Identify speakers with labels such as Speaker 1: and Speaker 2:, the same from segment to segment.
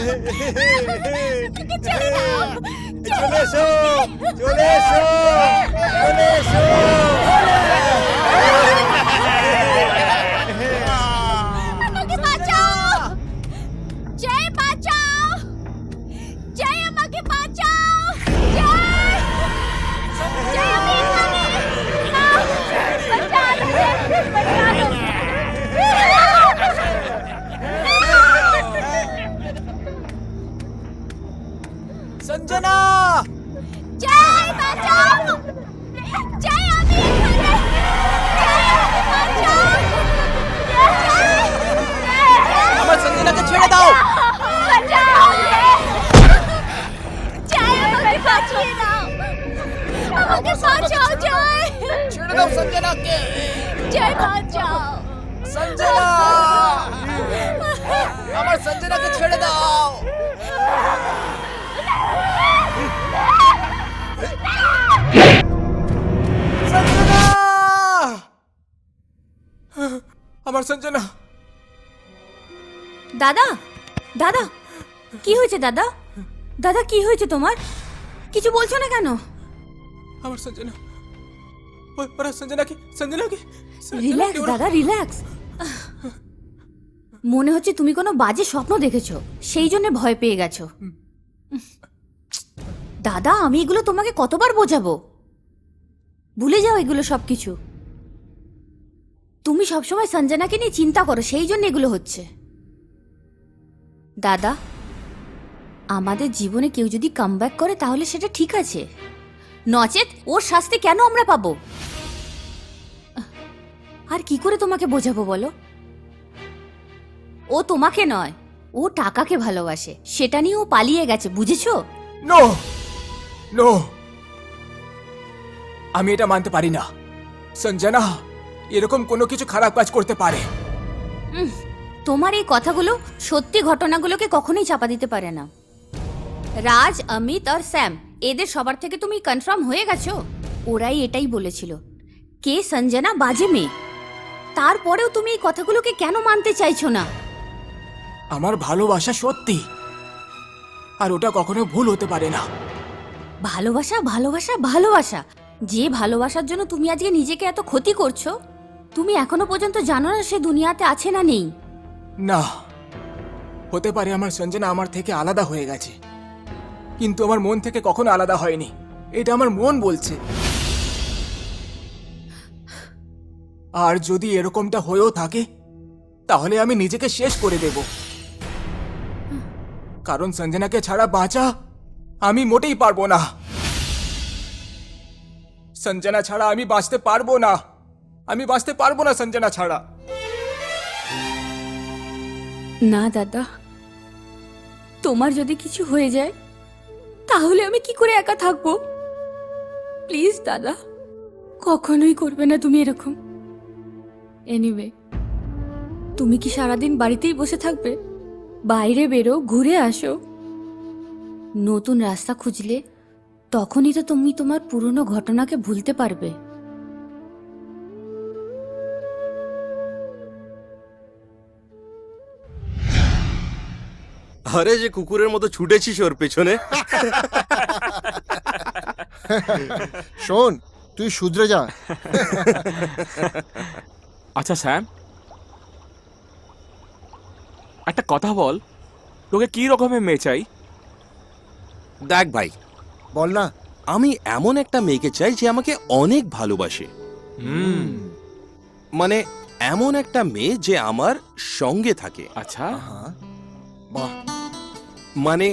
Speaker 1: চলে এসো, চলে এসো, চলে এসো।
Speaker 2: আমাকে বাঁচাও, জয় বাঁচাও, জয় আমাকে বাঁচাও, জয় জয় আমি এখানে। না, বাঁচাও, বাঁচাও।
Speaker 1: সঞ্জনা,
Speaker 2: জয় বাঁচাও, জয় আমি এখানে। জয় আমাকে বাঁচাও, জয়
Speaker 1: আমার সঞ্জনাকে ছেড়ে দাও।
Speaker 2: বাঁচাও, জয় আমাকে বাঁচিয়ে দাও, আমাকে বাঁচাও জয়।
Speaker 1: ছেড়ে দাও সঞ্জনাকে।
Speaker 2: জয় বাঁচাও,
Speaker 1: সঞ্জনা, আমার সঞ্জনাকে ছেড়ে দাও। সঞ্জনা, আমার সঞ্জনা।
Speaker 3: দাদা, দাদা, কি হয়েছে দাদা? দাদা কি হয়েছে তোমার? কিছু বলছো না কেন?
Speaker 1: আমার সঞ্জনা, ওরা সঞ্জনাকে, সঞ্জনাকে।
Speaker 3: রিল্যাক্স দাদা, রিল্যাক্স। মনে হচ্ছে তুমি কোনো বাজে স্বপ্ন দেখেছো, সেই জন্য ভয় পেয়ে গেছো। দাদা, আমি এগুলো তোমাকে কতবার বোঝাবো? ভুলে যাও এগুলো সব কিছু। তুমি সবসময় সঞ্জনাকে নিয়ে চিন্তা করো, সেই জন্য এগুলো হচ্ছে। দাদা, আমাদের জীবনে কেউ যদি কামব্যাক করে তাহলে সেটা ঠিক আছে, নচেত ওর শাস্তি কেন আমরা পাবো? আর কি করে তোমাকে বোঝাবো বলো? ও তোমাকে নয়, ও টাকাকে ভালোবাসে, সেটা নিয়ে ও পালিয়ে গেছে, বুঝেছো?
Speaker 1: নো, নো, আমি এটা মানতে পারি না। সঞ্জনা এরকম কোনো কিছু খারাপ কাজ করতে পারে?
Speaker 3: তোমার এই কথাগুলো সত্যি ঘটনাগুলোকে কখনোই চাপা দিতে পারে না। রাজ, অমিত আর স্যাম, এদের সবার থেকে তুমি কনফার্ম হয়ে গেছো? ওরাই এটাই বলেছিল কে সঞ্জনা বাজে মেয়ে। তারপরেও তুমি এই কথাগুলোকে কেন মানতে চাইছো না?
Speaker 1: আমার ভালোবাসা সত্যি, আর ওটা কখনো ভুল হতে পারে না।
Speaker 3: ভালোবাসা, ভালোবাসা, ভালোবাসা। যে ভালোবাসার জন্য তুমি আজকে নিজেকে এত ক্ষতি করছো, তুমি এখনো পর্যন্ত জানো না সে দুনিয়াতে আছে না নেই।
Speaker 1: না, হতে পারে আমার সঞ্জনা আমার থেকে আলাদা হয়ে গেছে, কিন্তু আমার মন থেকে কখনো আলাদা হয়নি, এটা আমার মন বলছে। আর যদি এরকমটা হয়েও থাকে তাহলে আমি নিজেকে শেষ করে দেব, কারণ সঞ্জনাকে ছাড়া বাঁচা আমি মোটেই পারবো না। সঞ্জনা ছাড়া আমি বাঁচতে পারবো না, আমি বাঁচতে পারবো না সঞ্জনা ছাড়া।
Speaker 3: না দাদা, তোমার যদি কিছু হয়ে যায় তাহলে আমি কি করে একা থাকবো? প্লিজ দাদা, কখনোই করবে না তুমি এরকম। এনিওয়ে, তুমি কি সারাদিন বাড়িতেই বসে থাকবে? বাইরে বেরো, ঘুরে আসো। নতুন রাস্তা খুঁজলে তখনই তো তুমি তোমার পুরনো ঘটনাকে ভুলতে পারবে।
Speaker 4: আরে যে কুকুরের মতো ছুটেছিস ওর পেছনে।
Speaker 5: শোন, তুই শুধরে যা।
Speaker 6: আচ্ছা স্যাম, একটা কথা বল, তোকে কি রকমের মেয়ে চাই?
Speaker 4: দেখ ভাই,
Speaker 5: বল না।
Speaker 4: আমি এমন একটা মেয়েকে চাই যে আমাকে অনেক ভালোবাসে। মানে এমন একটা মেয়ে যে আমার সঙ্গে থাকে।
Speaker 6: আচ্ছা,
Speaker 5: বাহ,
Speaker 4: মানে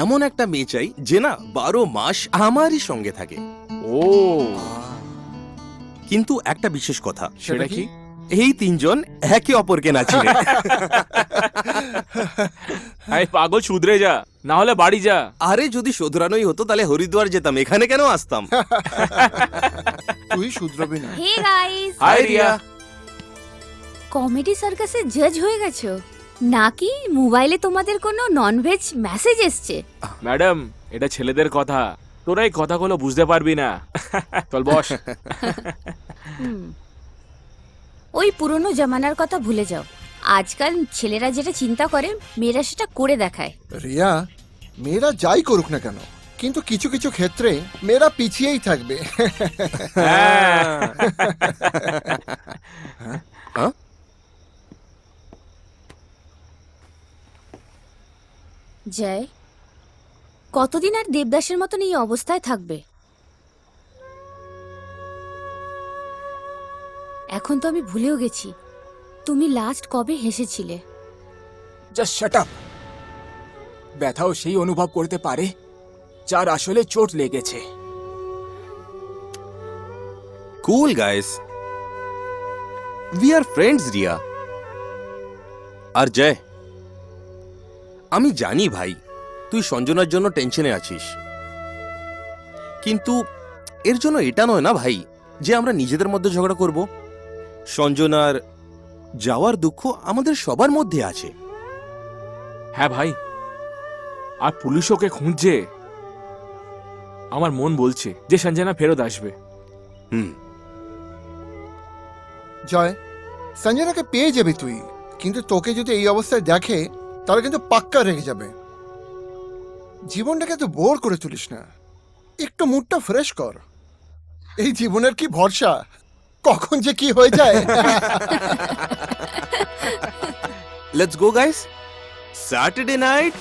Speaker 4: এমন একটা মেয়ে চাই যে না 12 মাস আমারই সঙ্গে থাকে।
Speaker 6: ও,
Speaker 4: কিন্তু একটা বিশেষ কথা,
Speaker 6: সেটা কি?
Speaker 4: এই তিনজন একে অপরকে না চিনে।
Speaker 6: এই পাগল, শুধরে যা, না হলে বাড়ি যা।
Speaker 4: আরে যদি শোধরানোই হতো তাহলে হরিদ্বার যেতাম, এখানে কেন আসতাম?
Speaker 5: তুই শুধরাবি না।
Speaker 3: Hey guys,
Speaker 6: hi Riya.
Speaker 3: Comedy সার্কাসে জাজ হয়ে গেছো নাকি? মোবাইলে তোমাদের কোনো ননভেজ মেসেজ এসছে?
Speaker 6: ম্যাডাম, এটা ছেলেদের কথা, তোরা এই কথাগুলো বুঝতে পারবি না। চল বস।
Speaker 3: ওই পুরনো জামানার কথা ভুলে যাও, আজকাল ছেলেরা যেটা চিন্তা করে মেয়েরা সেটা করে দেখায়।
Speaker 5: রিয়া, মেয়েরা যাই করুক না কেন, কিন্তু কিছু কিছু ক্ষেত্রে মেয়েরা পিছিয়েই থাকবে।
Speaker 3: জয়, কতদিন আর দেবদাসের মতন এই অবস্থায় থাকবে? এখন তো আমি ভুলেও গেছি তুমি লাস্ট কবে হেসেছিলে।
Speaker 1: Just shut up. ব্যথাও সেই অনুভব করতে পারে যার আসলে চোট লেগেছে।
Speaker 4: Cool guys, we are friends Riya. আর জয়, আমি জানি ভাই তুই সঞ্জনার জন্য টেনশনে আছিস, কিন্তু এর জন্য এটা নয় না ভাই যে আমরা নিজেদের মধ্যে ঝগড়া করব। সঞ্জনার যাওয়ার দুঃখ আমাদের সবার মধ্যে আছে।
Speaker 6: হ্যাঁ ভাই, আর পুলিশ ওকে খুঁজছে। আমার মন বলছে যে সঞ্জনা ফেরত আসবে।
Speaker 4: হুম।
Speaker 5: জয়, সঞ্জনাকে পেয়ে যাবি তুই, কিন্তু তোকে যদি এই অবস্থায় দেখে তাহলে কিন্তু পাক্কা রেগে যাবে। জীবনটাকে তো বোর করে তুলিস না, একটু মুডটা ফ্রেশ কর। এই জীবনের কি ভরসা, কখন যে কি হয়ে যায়।
Speaker 4: Let's go guys, Saturday night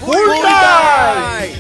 Speaker 5: full time!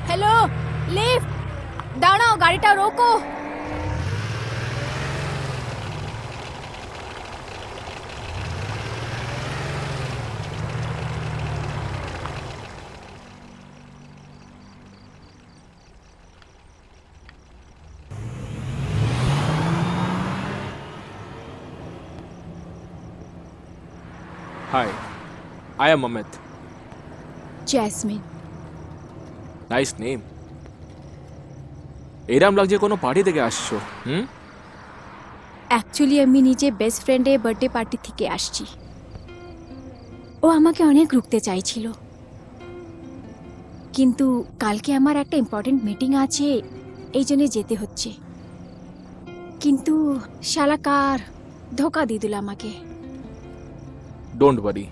Speaker 3: Hello, lift, দাঁড়াও, গাড়িটা রোকো।
Speaker 6: Hi, I am Amit.
Speaker 3: Jasmine.
Speaker 6: Nice name. এরম লাগছে কোনো পার্টি থেকে আসছো।
Speaker 3: অ্যাকচুয়ালি আমি নিজে বেস্ট ফ্রেন্ডের বার্থডে পার্টি থেকে আসছি। ও আমাকে অনেক রুখতে চাইছিল, কিন্তু কালকে আমার একটা ইম্পর্টেন্ট মিটিং আছে, এই জন্য যেতে হচ্ছে। কিন্তু শালাকার ধোকা দিয়ে দিল আমাকে।
Speaker 6: ডোন্ট ওয়ারি,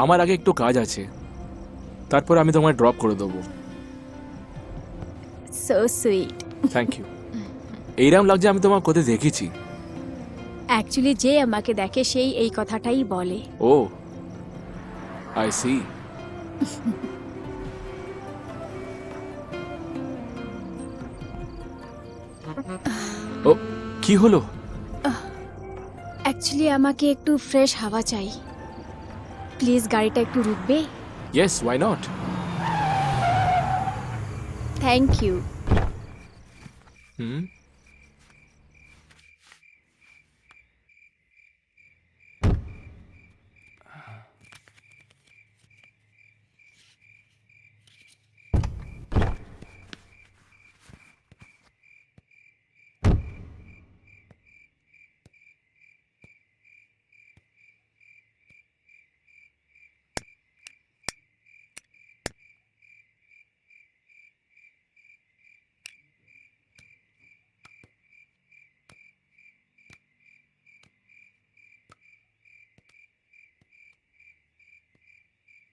Speaker 6: আমার আগে একটু কাজ আছে, তারপর আমি তোমায় ড্রপ করে দেবো।
Speaker 3: So sweet.
Speaker 6: Thank you. এইরকম লাগছে আমি তোমার কোথায় দেখেছি।
Speaker 3: অ্যাকচুয়ালি যে আমাকে দেখে সেই এই কথাটাই বলে।
Speaker 6: ও, আই সি। ও, কি হলো?
Speaker 3: অ্যাকচুয়ালি আমাকে একটু ফ্রেশ হাওয়া চাই, প্লিজ গাড়িটা একটু রুকবে?
Speaker 6: Yes, why not.
Speaker 3: Thank you.
Speaker 6: Hmm.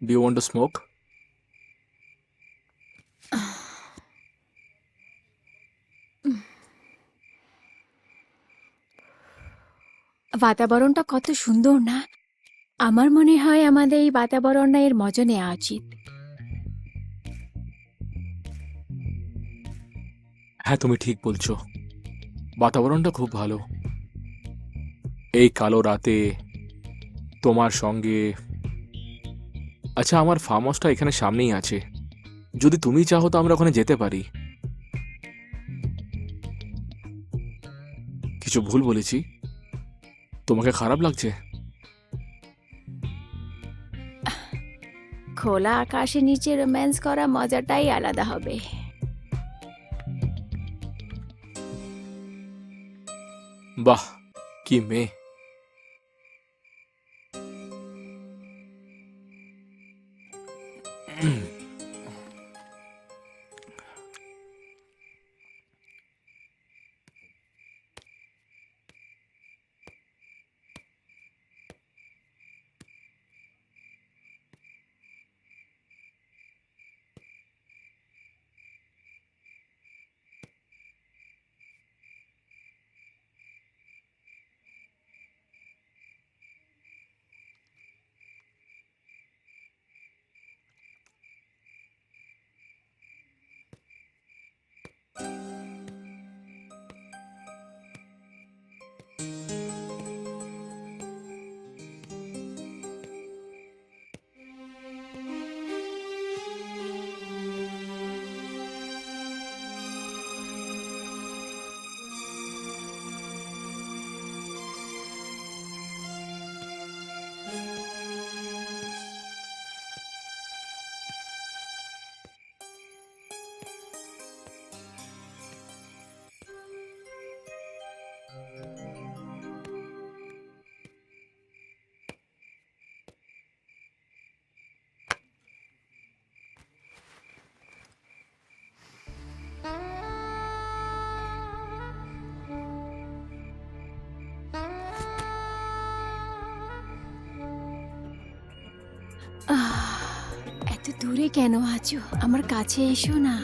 Speaker 6: Do you want to smoke?
Speaker 3: বাতাবরণটা কত সুন্দর না? আমার মনে হয় আমাদের এই বাতাবরণটা এর মজা নেওয়া উচিত।
Speaker 6: হ্যাঁ, তুমি ঠিক বলছো, বাতাবরণটা খুব ভালো। এই কালো রাতে তোমার সঙ্গে। আচ্ছা, আমার ফার্ম হাউসটা এখানে সামনেই আছে, যদি তুমি চাহো তো আমরা ওখানে যেতে পারি। কিছু ভুল বলেছি? তোমাকে খারাপ লাগছে?
Speaker 3: খোলা আকাশের নিচে রোম্যান্স করা মজাটাই আলাদা হবে।
Speaker 6: বাহ, কি মেয়ে!
Speaker 3: এত দূরে কেন আছো? আমার কাছে এসো না।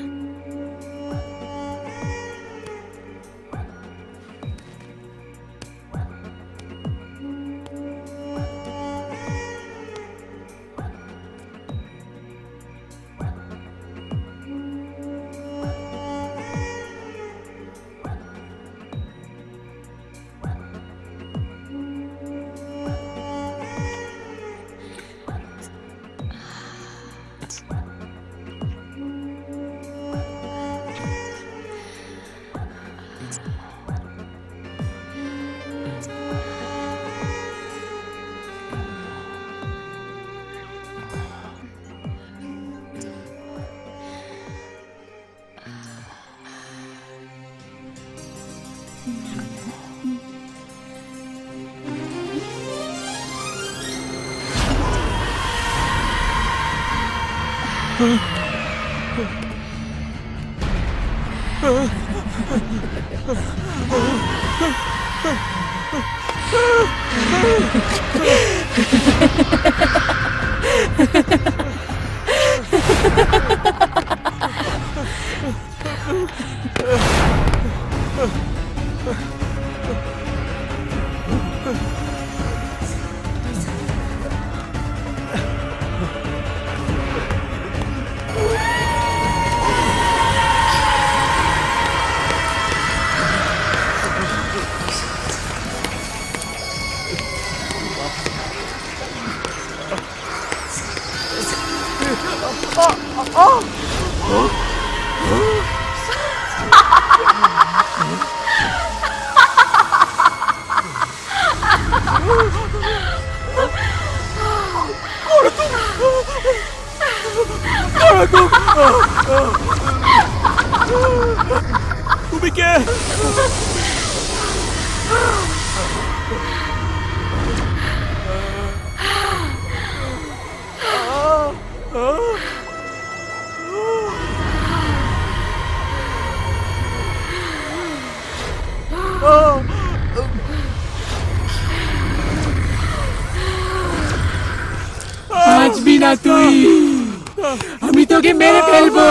Speaker 6: তুমি কে?
Speaker 1: বাঁচবি না তুই, আমি তোকে মেরে ফেলবো।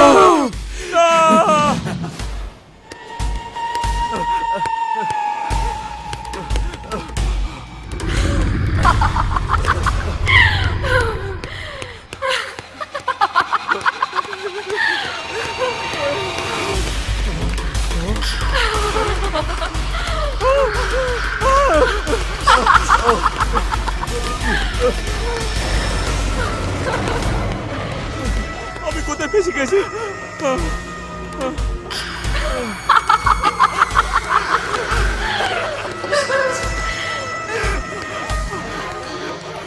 Speaker 6: আমি কোথায় ফেসে গেছি?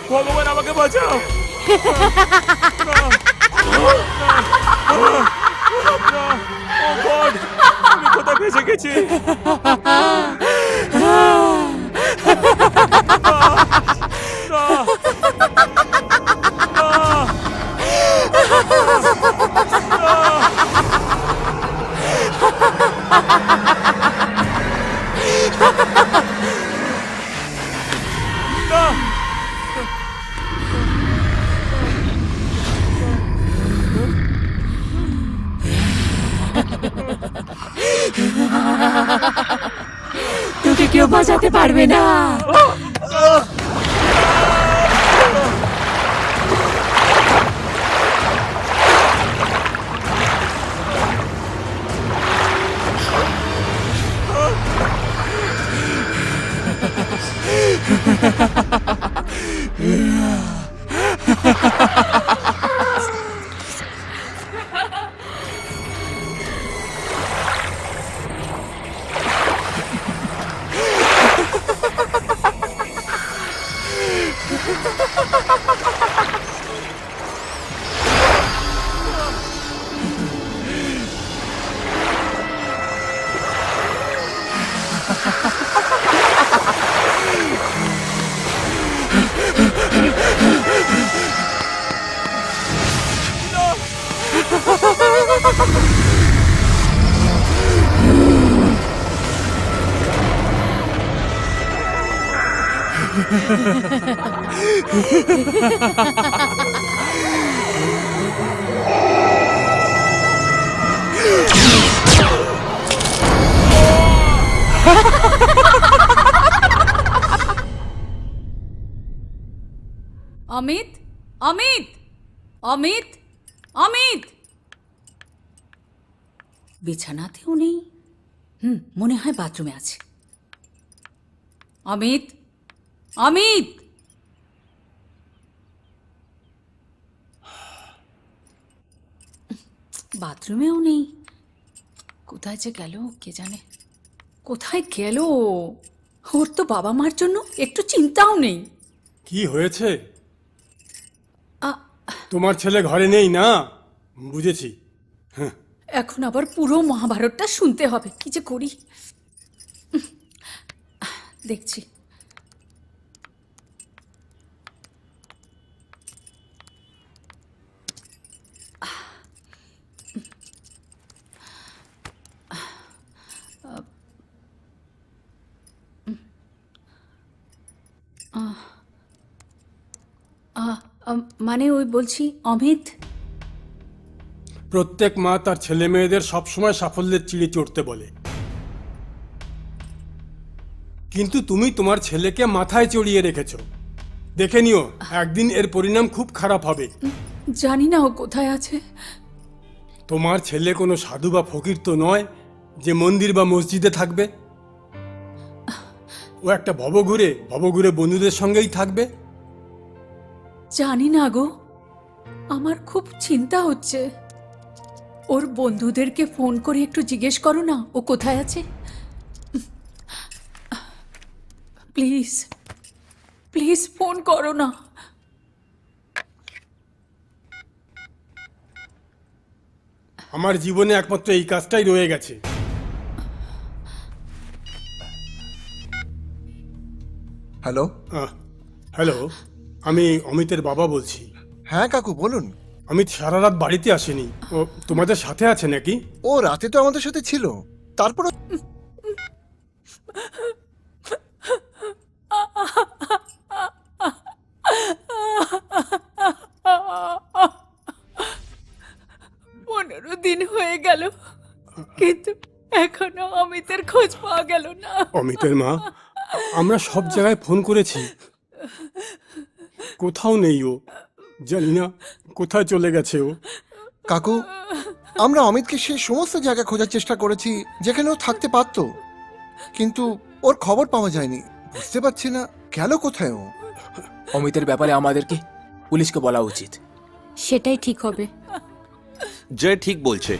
Speaker 6: ভগবান আমাকে বাঁচাও। ও গড, আমি কোথায় ফেসে গেছি?
Speaker 3: তোকে কেউ বাঁচাতে পারবে না। অমিত, অমিত, অমিত, অমিত। বিছানাতেও নেই। মনে হয় বাথরুমে আছে। অমিত, অমিত। বাথরুমেও নেই। কোথায় যে গেল কে জানে। কোথায় গেল? ওর তো বাবা মার জন্য একটু চিন্তাও নেই।
Speaker 7: কি হয়েছে? তোমার ছেলে ঘরে নেই না? বুঝেছি।
Speaker 3: এখন আবার পুরো মহাভারতটা শুনতে হবে। কি যে করি দেখছি। মানে ওই বলছি অমিত।
Speaker 7: প্রত্যেক মা তার ছেলে মেয়েদের সবসময় সাফল্যের চিড়ে চড়তে বলে, কিন্তু তুমি তোমার ছেলেকে মাথায় চড়িয়ে রেখেছো। দেখে নিও, একদিন এর পরিণাম খুব খারাপ হবে।
Speaker 3: জানি না ও কোথায় আছে।
Speaker 7: তোমার ছেলে কোনো সাধু বা ফকির তো নয় যে মন্দির বা মসজিদে থাকবে। ও একটা ভবঘুরে বন্ধুদের সঙ্গেই থাকবে।
Speaker 3: জানি না গো, আমার খুব চিন্তা হচ্ছে। ওর বন্ধুদেরকে ফোন করে একটু জিজ্ঞেস করো না ও কোথায় আছে। প্লিজ প্লিজ ফোন করো না।
Speaker 7: আমার জীবনে একমাত্র এই কাজটাই রয়ে গেছে।
Speaker 5: হ্যালো।
Speaker 7: হ্যালো, আমি অমিতের বাবা বলছি।
Speaker 5: হ্যাঁ কাকু বলুন।
Speaker 7: অমিত সারা রাত বাড়িতে আসেনি। ও তোমাদের সাথে আছে নাকি?
Speaker 5: ও রাতে তো আমাদের সাথে ছিল, তারপর
Speaker 3: পনেরো দিন হয়ে গেল, কিন্তু এখনো অমিতের খোঁজ পাওয়া গেল না।
Speaker 7: অমিতের মা, আমরা সব জায়গায় ফোন করেছি, কোথাও নেই ও। জানি না কোথায় চলে গেছে ও।
Speaker 5: কাকু, আমরা অমিতকে সেই সমস্ত জায়গা খোঁজার চেষ্টা করেছি যেখানে ও থাকতে পারতো, কিন্তু ওর খবর পাওয়া যায়নি। বুঝতে পারছি না গেল কোথায় ও।
Speaker 1: অমিতের ব্যাপারে আমাদেরকে পুলিশকে বলা উচিত।
Speaker 3: সেটাই ঠিক হবে।
Speaker 4: জয় ঠিক বলছে।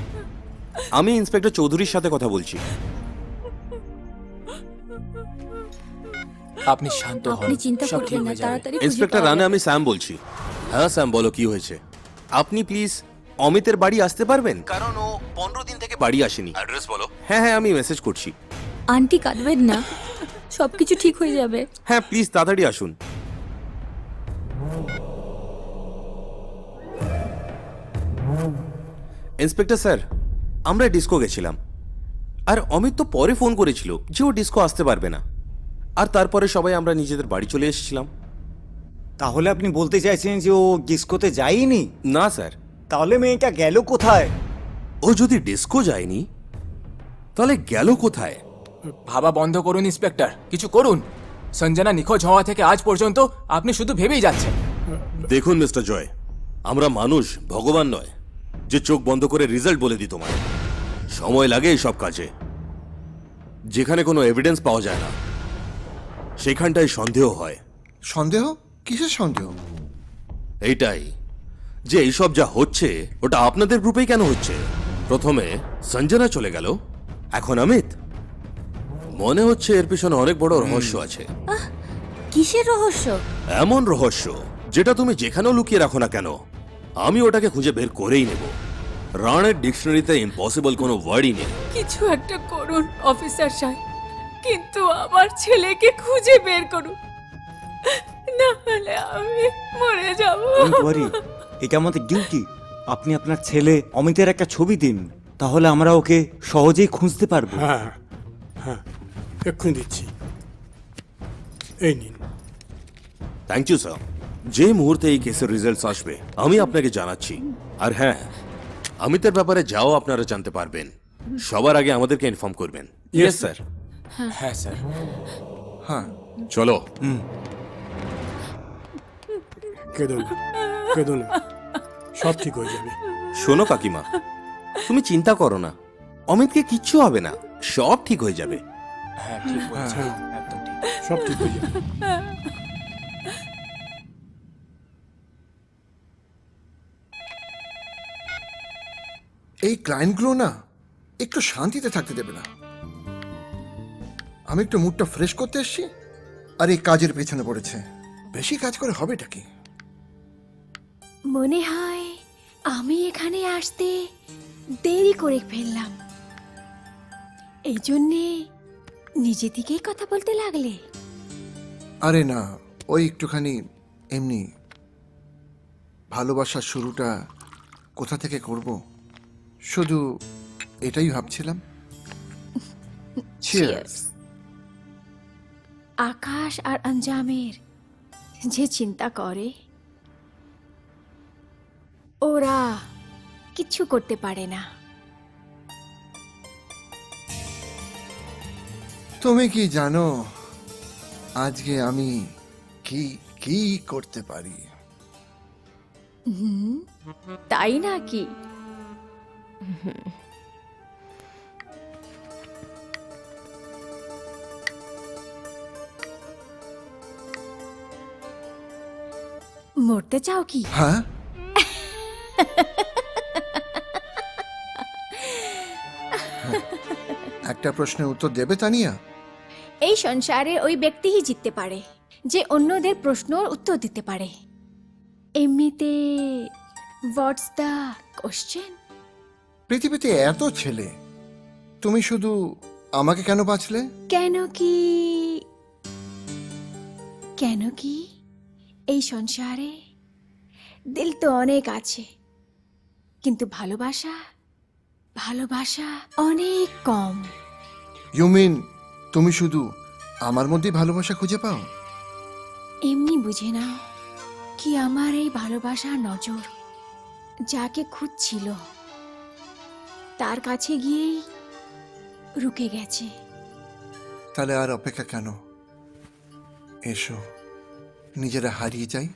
Speaker 4: আমি ইন্সপেক্টর চৌধুরীর সাথে কথা বলছি।
Speaker 1: আপনি শান্ত হন,
Speaker 3: আপনি চিন্তা
Speaker 1: সব ঠিক
Speaker 3: করবেন না,
Speaker 1: হয়ে যাবে।
Speaker 3: তাড়াতাড়ি খুঁজে
Speaker 4: ইন্সপেক্টর
Speaker 3: পাওয়া
Speaker 4: রানে,
Speaker 3: যাবে।
Speaker 4: আমি স্যাম বলছি। হ্যাঁ স্যাম, বলো কি হয়েছে। আপনি প্লিজ অমিতের বাড়ি আসতে পারবেন, কারণ ও 15 দিন থেকে বাড়ি আসেনি। অ্যাড্রেস বলো। হ্যাঁ হ্যাঁ, আমি মেসেজ করছি।
Speaker 3: আন্টি কাঁদবেন না, সবকিছু ঠিক হয়ে যাবে।
Speaker 4: হ্যাঁ প্লিজ তাড়াতাড়ি আসুন। ইন্সপেক্টর স্যার, আমরা ডিস্কো গেছিলাম, আর অমিত তো পরে ফোন করেছিল যে ও ডিস্কো আসতে পারবে না, আর তারপরে সবাই আমরা নিজেদের বাড়ি চলে এসেছিলাম।
Speaker 8: তাহলে আপনি বলতে চাইছেন যে ও ডিস্কোতে যায়নি?
Speaker 4: না স্যার,
Speaker 8: তাহলে মেয়েটা গেল কোথায়?
Speaker 4: ও যদি ডিস্কো যায়নি তাহলে গেল কোথায়?
Speaker 1: ভাবা বন্ধ করুন ইন্সপেক্টর, কিছু করুন। সঞ্জনা নিখোঁজ হওয়া থেকে আজ পর্যন্ত আপনি শুধু ভেবেই যাচ্ছেন।
Speaker 4: দেখুন মিস্টার জয়, আমরা মানুষ, ভগবান নয় যে চোখ বন্ধ করে রেজাল্ট বলে দিই তোমায়। সময় লাগে এইসব কাজে। যেখানে কোনো এভিডেন্স পাওয়া যায় না সেখানটায় সন্দেহ হয়।
Speaker 5: সন্দেহ? কিসের সন্দেহ?
Speaker 4: এইটাই যে এইসব যা হচ্ছে ওটা আপনাদের গ্রুপেই কেন হচ্ছে। প্রথমে সঞ্জনা চলে গেল, এখন অমিত। মনে হচ্ছে এর পিছনে অনেক বড় রহস্য আছে।
Speaker 2: কিসের রহস্য?
Speaker 4: এমন রহস্য যেটা তুমি যেখানেও লুকিয়ে রাখো না কেন, আমি ওটাকে খুঁজে বের করেই নেব। রানের ডিকশনারিতে ইম্পসিবল কোনো ওয়ার্ডই নেই।
Speaker 3: কিছু একটা করুন অফিসার সাহেব, কিন্তু আমার ছেলেকে খুঁজে বের করুন, না হলে আমি মরে যাব।
Speaker 8: ইনকোয়ারি, এটা আমাদের ডিউটি। আপনি আপনার ছেলে অমিতের একটা ছবি দিন, তাহলে আমরা ওকে সহজেই খুঁজতে পারবো।
Speaker 7: হ্যাঁ হ্যাঁ, এক্ষুনি দিচ্ছি, এই নিন।
Speaker 4: Thank you sir. যে মুহূর্তে এই কেসের রেজাল্টস আসবে আমি আপনাকে জানাচ্ছি। আর হ্যাঁ, অমিতের ব্যাপারে যাও আপনারা জানতে পারবেন, সবার আগে আমাদেরকে ইনফর্ম করবেন। Yes sir.
Speaker 1: হ্যাঁ স্যার।
Speaker 5: হ্যাঁ,
Speaker 4: চলো।
Speaker 7: কেঁদো না, কেঁদো না, সব ঠিক হয়ে যাবে।
Speaker 4: শোনো কাকিমা, তুমি চিন্তা করো না, অমিতকে কিচ্ছু হবে না, সব ঠিক হয়ে যাবে।
Speaker 1: হ্যাঁ ঠিক বলছেন, একদম ঠিক।
Speaker 7: সব ঠিক হয়ে যাবে।
Speaker 5: এই ক্লায়েন্টগুলো না একটু শান্তিতে থাকতে দেবে না। আমি একটু মুডটা ফ্রেশ করতে এসেছি, আর এই কাজের পেছনে পড়েছে। বেশি কাজ করে হবেটা কি?
Speaker 2: মনে হয় আমি এখানে আসতে দেরি করে ফেললাম, এই জন্যে নিজে থেকেই কথা বলতে লাগলে।
Speaker 5: আরে না, ওই একটুখানি এমনি। ভালোবাসার শুরুটা কোথা থেকে করব, শুধু এটাই ভাবছিলাম। Cheers.
Speaker 2: আকাশ আর আঞ্জামের যে চিন্তা করে ওরা কিছু করতে পারে না।
Speaker 5: তুমি কি জানো আজকে আমি কি কি করতে পারি?
Speaker 2: তাই নাকি? মরতে চাও কি?
Speaker 5: হ্যাঁ, একটা প্রশ্নের উত্তর দেবে তানিয়া?
Speaker 2: এই সংসারে ওই ব্যক্তিই জিততে পারে যে অন্যদের প্রশ্নের উত্তর দিতে পারে। এমনিতে হোয়াটস দ্য কোশ্চেন?
Speaker 5: পৃথিবীতে এত ছেলে, তুমি শুধু আমাকে কেন বাঁচলে?
Speaker 2: কেন কি এই সংসারে দিল তো অনেক আছে, কিন্তু ভালোবাসা অনেক কম।
Speaker 5: ইউ মিন তুমি শুধু আমার মধ্যেই ভালোবাসা খুঁজে পাও?
Speaker 2: এমনি বুঝে নাও কি আমার এই ভালোবাসার নজর যাকে খুঁজছিল তার কাছে গিয়েই রুকে গেছে।
Speaker 5: তাহলে আর অপেক্ষা কেন? এসো নিজেরা হারিয়ে যাই।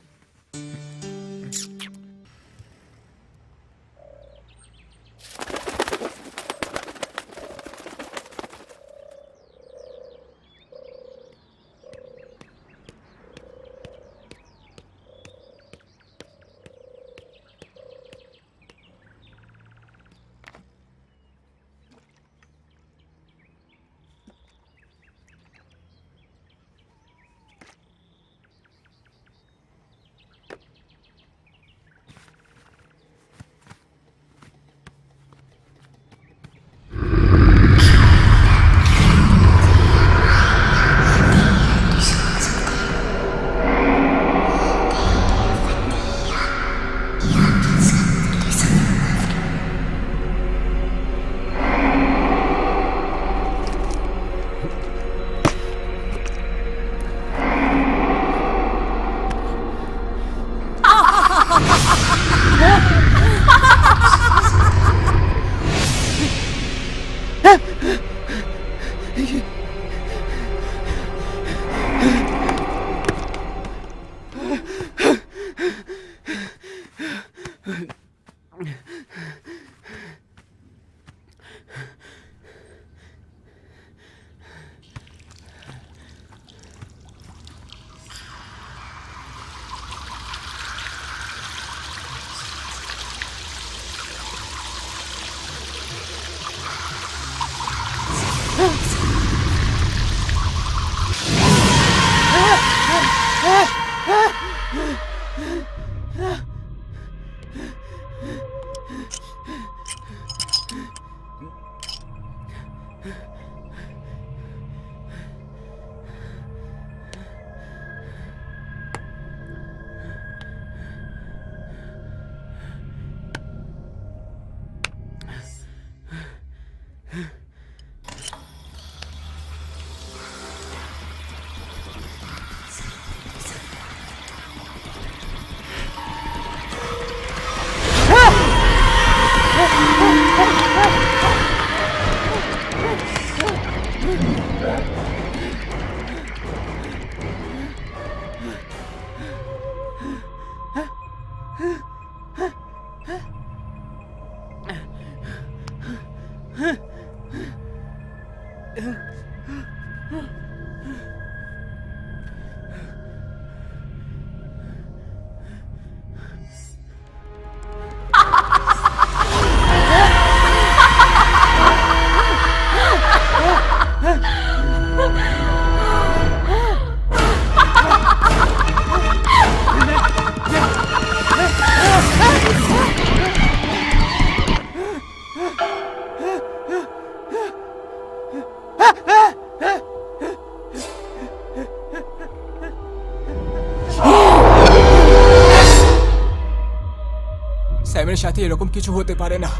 Speaker 1: স্যামের সাথে এরকম কিছু হতে পারে না।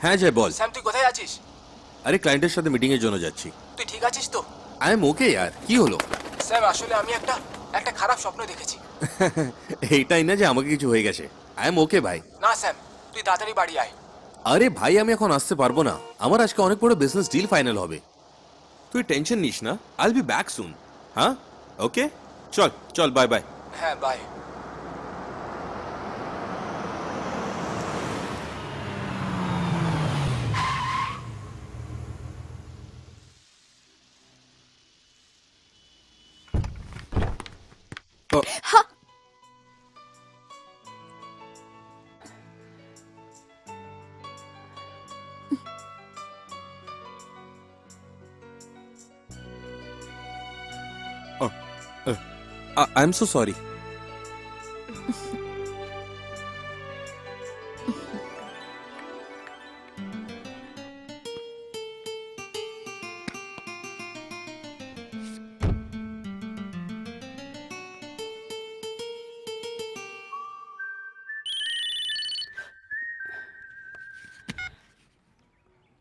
Speaker 4: হ্যাঁ জয় বল।
Speaker 1: স্যাম তুই কোথায় আছিস?
Speaker 4: আরে ক্লায়েন্টের সাথে মিটিং এর জন্য যাচ্ছি।
Speaker 1: তুই ঠিক আছিস তো?
Speaker 4: আই এম ওকে ইয়ার, কি হলো?
Speaker 1: স্যাম আসলে আমি একটা খারাপ স্বপ্ন দেখেছি।
Speaker 4: এইটাই না যে আমাকে কিছু হয়ে গেছে। আই এম ওকে ভাই।
Speaker 1: না স্যাম, তুই তাড়াতাড়ি বাড়ি আয়।
Speaker 4: আরে ভাই আমি এখন আসতে পারবো না, আমার আজকে অনেক বড় বিজনেস ডিল ফাইনাল হবে। তুই টেনশন নিস না, I will be back soon. হ্যাঁ ওকে, চল চল, বাই বাই।
Speaker 1: হ্যাঁ bye.
Speaker 4: I am so sorry.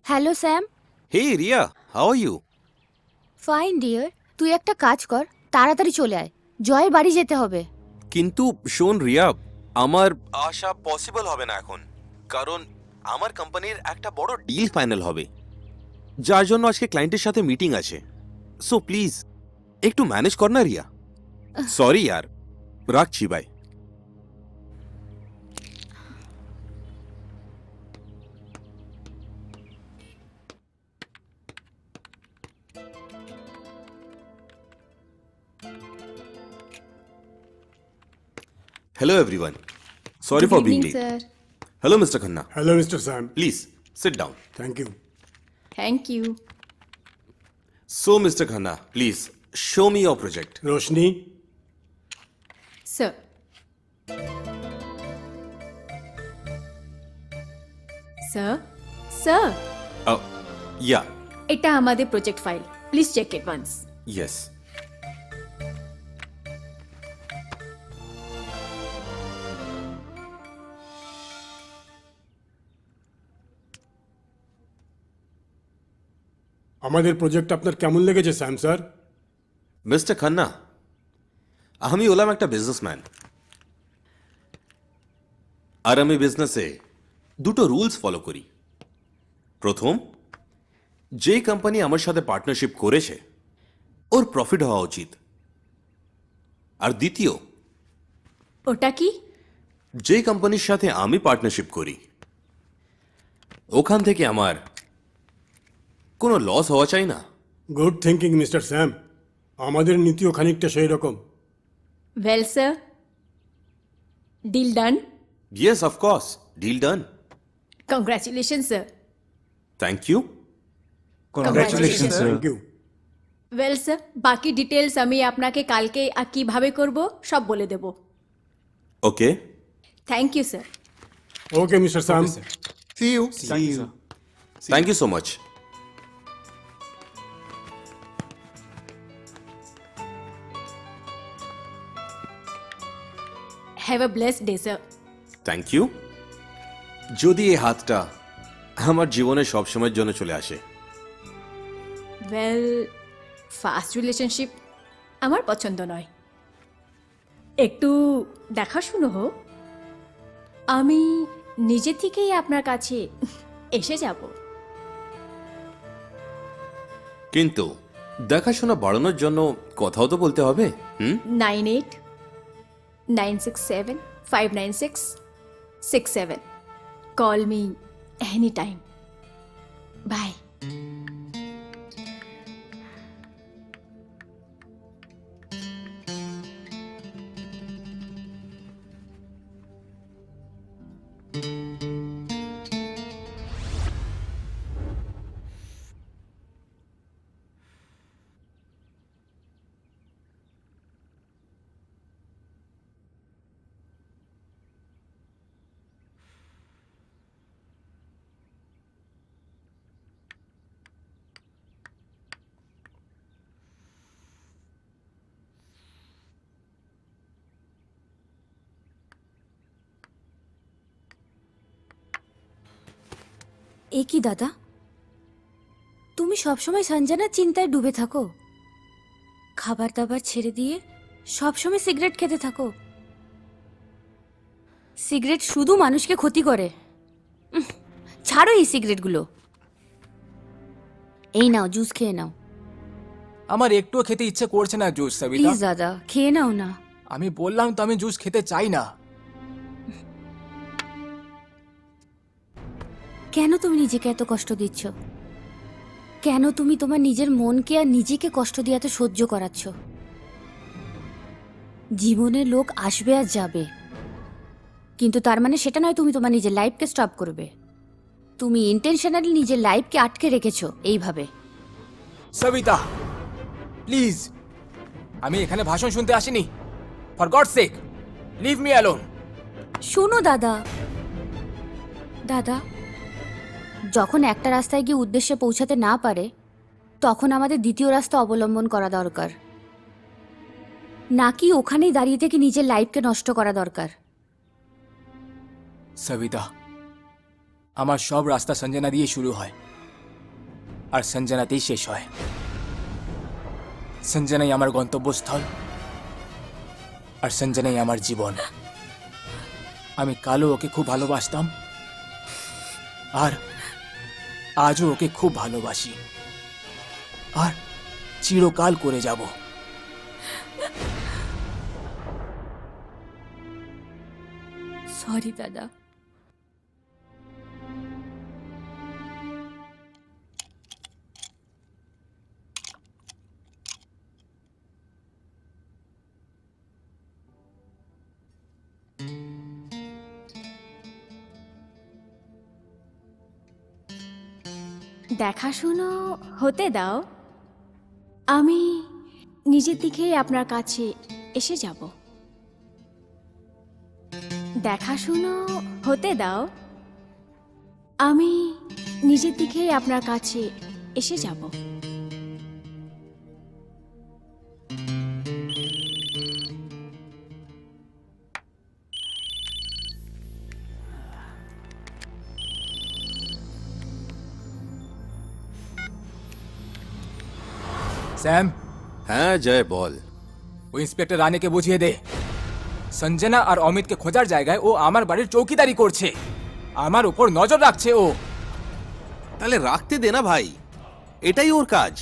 Speaker 9: Hello Sam.
Speaker 4: Hey Riya, how are you?
Speaker 9: Fine dear, তুই একটা কাজ কর, তাড়াতাড়ি চলে আয়, জয়ের বাড়ি যেতে হবে।
Speaker 4: কিন্তু শোন রিয়া, আমার আশা পসিবল হবে না এখন, কারণ আমার কোম্পানির একটা বড় ডিল ফাইনাল হবে, যার জন্য আজকে ক্লায়েন্টের সাথে মিটিং আছে। সো প্লিজ একটু ম্যানেজ কর না রিয়া। সরি ইয়ার, রাখছি, bye. Hello everyone. Sorry for being late.
Speaker 3: Sir.
Speaker 4: Hello Mr. Khanna.
Speaker 7: Hello mister Sam.
Speaker 4: Please sit down.
Speaker 7: Thank you.
Speaker 3: Thank you.
Speaker 4: So Mr. Khanna, please show me your project.
Speaker 7: Roshni,
Speaker 3: sir. Sir, sir,
Speaker 4: Oh, yeah,
Speaker 3: এটা আমাদের project file, please check it once.
Speaker 4: yes.
Speaker 7: আমাদের project আপনার কেমন লেগেছে Sam sir?
Speaker 4: Mister Khanna, আমি হলাম একটা businessman, আর আমি বিজনেসে দুটো রুলস ফলো করি। প্রথম, যে কোম্পানি আমার সাথে পার্টনারশিপ করেছে ওর প্রফিট হওয়া উচিত। আর দ্বিতীয়,
Speaker 3: ওটা কি?
Speaker 4: যে কোম্পানির সাথে আমি পার্টনারশিপ করি ওখান থেকে আমার কোনো লস হওয়া চাই না।
Speaker 7: গুড থিঙ্কিং মিস্টার স্যাম, আমাদের নীতিও খানিকটা সেই রকম।
Speaker 3: Well sir, deal done.
Speaker 4: Yes of course, deal done.
Speaker 3: Congratulation sir.
Speaker 4: Thank you.
Speaker 8: Congratulation sir.
Speaker 7: Thank you.
Speaker 3: Well sir, বাকি ডিটেলস আমি আপনাকে কালকে আর কিভাবে করব সব বলে দেব।
Speaker 4: Okay,
Speaker 3: thank you sir.
Speaker 7: Okay mister Sam.
Speaker 5: See you.
Speaker 4: Thank you so much.
Speaker 3: Have a blessed day sir.
Speaker 4: Thank you. যদি এই হাতটা আমার জীবনে সব সময়ের জন্য চলে আসে।
Speaker 3: ওয়েল, ফার্স্ট রিলেশনশিপ আমার পছন্দ নয়, একটু দেখাশুনো হোক, আমি নিজে থেকেই আপনার কাছে এসে যাব।
Speaker 4: কিন্তু দেখাশোনা বাড়ানোর জন্য কথাও তো বলতে হবে।
Speaker 3: 98-967-596-67. Call me anytime. Bye. এ কি দাদা, তুমি সবসময় সঞ্জনার চিন্তায় ডুবে থাকো, খাবার দাবার ছেড়ে দিয়ে সবসময় সিগারেট খেতে থাকো। সিগারেট শুধু মানুষকে ক্ষতি করে। ছাড়ো এই সিগারেটগুলো। এই নাও, জুস খেয়ে নাও।
Speaker 1: আমার একটুও খেতে ইচ্ছে করছে না জুস সবিতা।
Speaker 3: প্লিজ দাদা, খেয়ে নাও না।
Speaker 1: আমি বললাম তো আমি জুস খেতে চাই না।
Speaker 3: কেন তুমি নিজেকে এত কষ্ট দিচ্ছ? কেন তুমি তোমার নিজের মনকে আর নিজেকে কষ্ট দিয়ে এত সহ্য করাচ্ছ? জীবনে লোক আসবে আর যাবে, কিন্তু তার মানে সেটা নয় তুমি তোমার নিজের লাইফকে স্টপ করবে। তুমি ইন্টেনশনালি নিজের লাইফকে আটকে রেখেছো এইভাবে।
Speaker 1: সবিতা প্লিজ, আমি এখানে ভাষণ শুনতে আসিনি। For God's sake leave me alone.
Speaker 3: শোনো দাদা, দাদা, যখন একটা রাস্তায় গিয়ে উদ্দেশ্যে পৌঁছাতে না পারে, তখন আমাদের দ্বিতীয় রাস্তা অবলম্বন করা দরকার, নাকি ওখানেই দাঁড়িয়ে থেকে নিজের লাইফকে নষ্ট করা দরকার।
Speaker 1: সবিতা, আমার সব রাস্তা সঞ্জনা দিয়ে শুরু হয় আর সঞ্জনাতেই শেষ হয়। সঞ্জনাই আমার গন্তব্যস্থল আর সঞ্জনাই আমার জীবন। আমি কালো ওকে খুব ভালোবাসতাম আর আজও ওকে খুব ভালোবাসি আর চিরকাল করে যাব।
Speaker 3: সরি দাদা।
Speaker 2: দেখাশুনো হতে দাও, আমি নিজের দিকেই আপনার কাছে এসে যাব। দেখাশুনো হতে দাও, আমি নিজের দিকেই আপনার কাছে এসে যাব।
Speaker 1: স্যাম,
Speaker 4: হ্যাঁ জয়, বল।
Speaker 1: ওই ইন্সপেক্টর রানীকে বুঝিয়ে দে, সঞ্জনা আর অমিতকে খোঁজার জায়গায় ও আমার বাড়ির চৌকিদারি করছে, আমার উপর নজর রাখছে ও।
Speaker 4: তাহলে রাখতে দে না ভাই, এটাই ওর কাজ।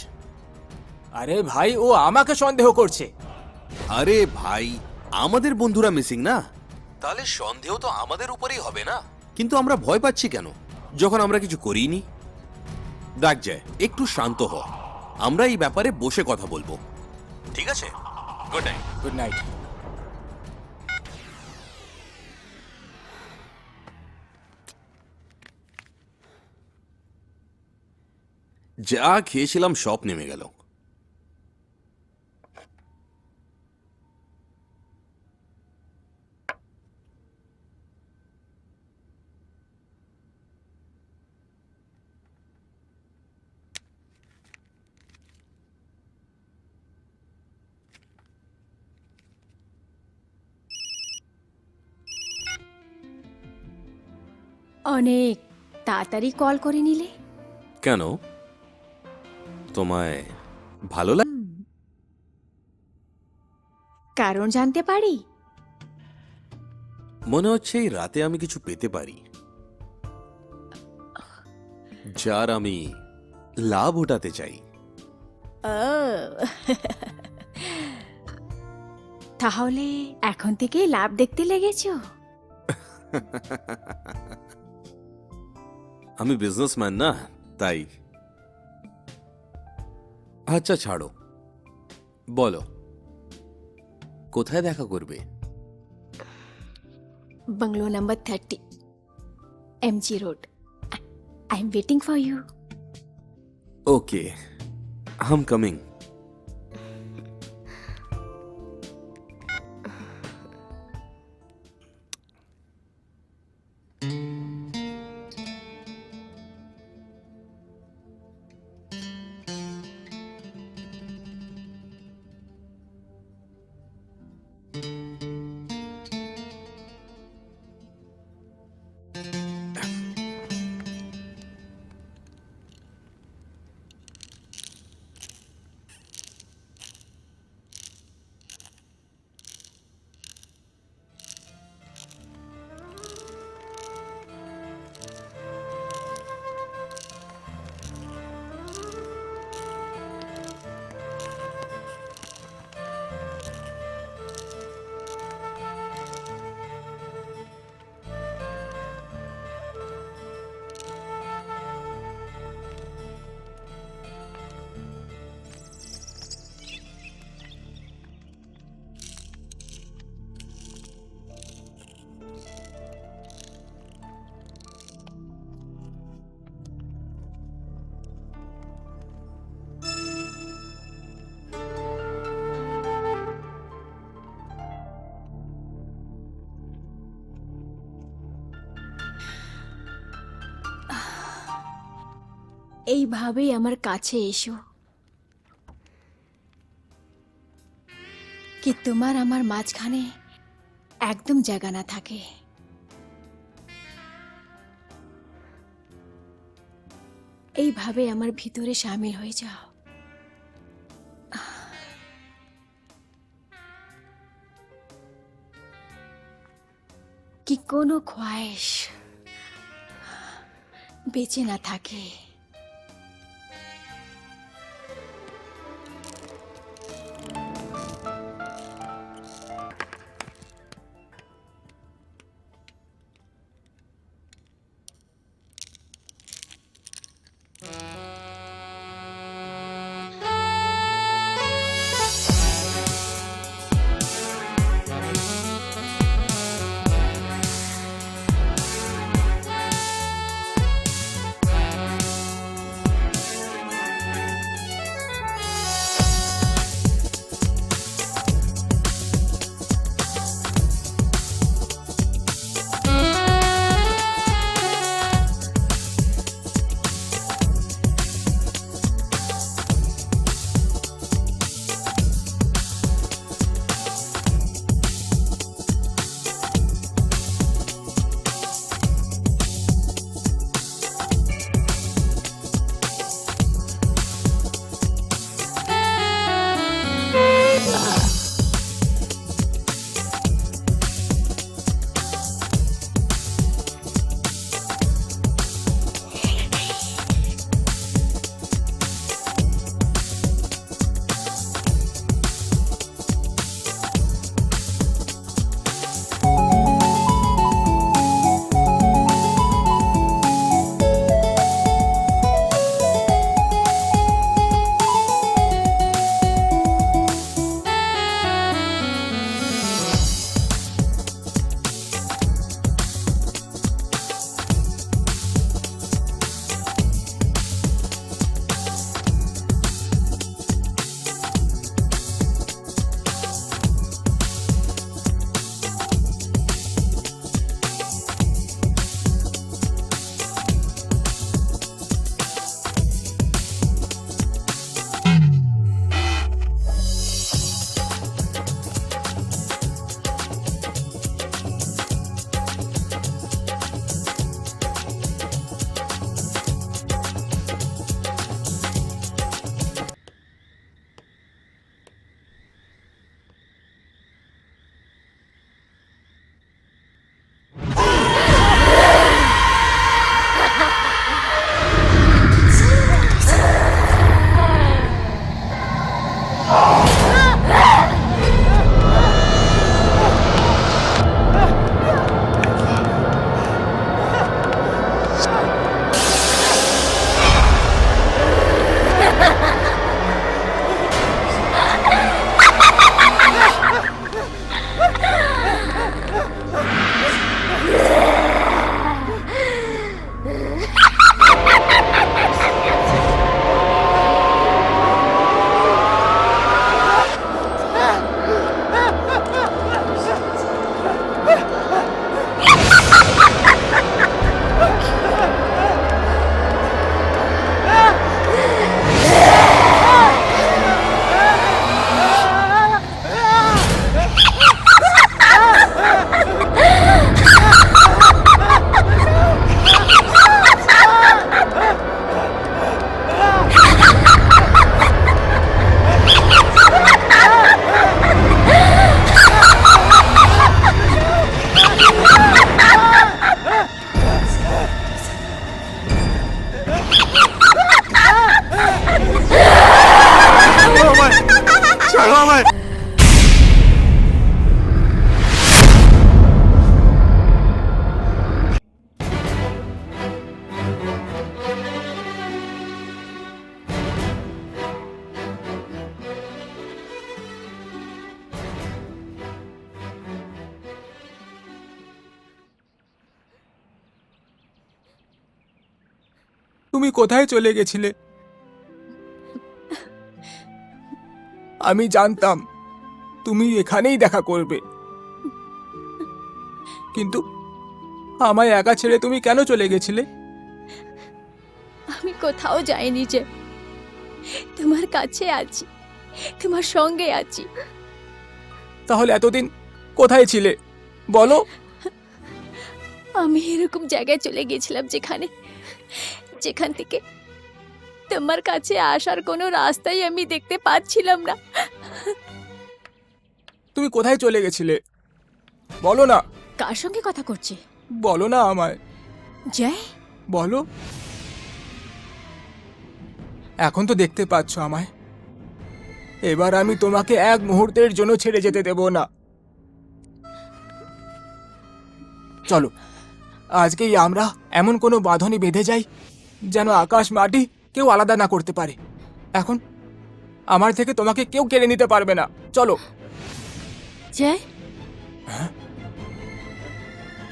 Speaker 1: আরে ভাই, ও আমাকে সন্দেহ করছে।
Speaker 4: আরে ভাই, আমাদের বন্ধুরা মিসিং না, তাহলে সন্দেহ তো আমাদের উপরেই হবে না। কিন্তু আমরা ভয় পাচ্ছি কেন, যখন আমরা কিছু করিনি? দেখ যায়, একটু শান্ত হ, আমরা এই ব্যাপারে বসে কথা বলবো, ঠিক আছে? Good night.
Speaker 1: Good night.
Speaker 4: যা খেয়েছিলাম সব নেমে গেল।
Speaker 2: অনেক তাড়াতাড়ি কল করে নিলে।
Speaker 4: কেন, তোমায় ভালো লাগে?
Speaker 2: কারণ জানতে পারি?
Speaker 4: মনে হচ্ছে এই রাতে আমি কিছু পেতে পারি, যার আমি লাভ উঠাতে চাই।
Speaker 2: তাহলে এখন থেকেই লাভ দেখতে লেগেছো?
Speaker 4: আমি বিজনেসম্যান না, তাই। আচ্ছা ছাড়ো, বলো কোথায় দেখা করবে?
Speaker 2: Bungalow number 30 MG Road. I am waiting for you.
Speaker 4: Okay, I am coming.
Speaker 2: এইভাবেই আমার কাছে এসো, কি তোমার আমার মাঝখানে একদম জায়গা না থাকে। এইভাবে আমার ভিতরে সামিল হয়ে যাও। কি কোনো খ্বাহিশ বেঁচে না থাকে।
Speaker 1: তুমি কোথায় চলে গেছিলে? আমি জানতাম তুমি এখানেই দেখা করবে, কিন্তু আমায় একা ছেড়ে তুমি কেন চলে গেছিলে?
Speaker 2: আমি কোথাও যাইনি যে, তোমার কাছে আছি, তোমার সঙ্গে আছি।
Speaker 1: তাহলে এতদিন কোথায় ছিলে বলো?
Speaker 2: আমি এরকম জায়গায় চলে গেছিলাম যেখান থেকে তোমার কাছে আসার কোনো রাস্তাই আমি দেখতে পাচ্ছিলাম না।
Speaker 1: তুমি কোথায় চলে গেছিলে বলো না,
Speaker 2: কার সঙ্গে কথা করছে?
Speaker 1: বলো না আমায়,
Speaker 2: জয়,
Speaker 1: বলো। এখন তো দেখতে পাচ্ছ আমায়, এবার আমি তোমাকে এক মুহূর্তের জন্য ছেড়ে যেতে দেব না। চলো আজকেই আমরা এমন কোনো বাঁধনে বেঁধে যাই যেন আকাশ মাটি কেউ আলাদা না করতে পারে। এখন আমার থেকে তোমাকে কেউ কেড়ে নিতে পারবে না। চলো।
Speaker 2: জয়,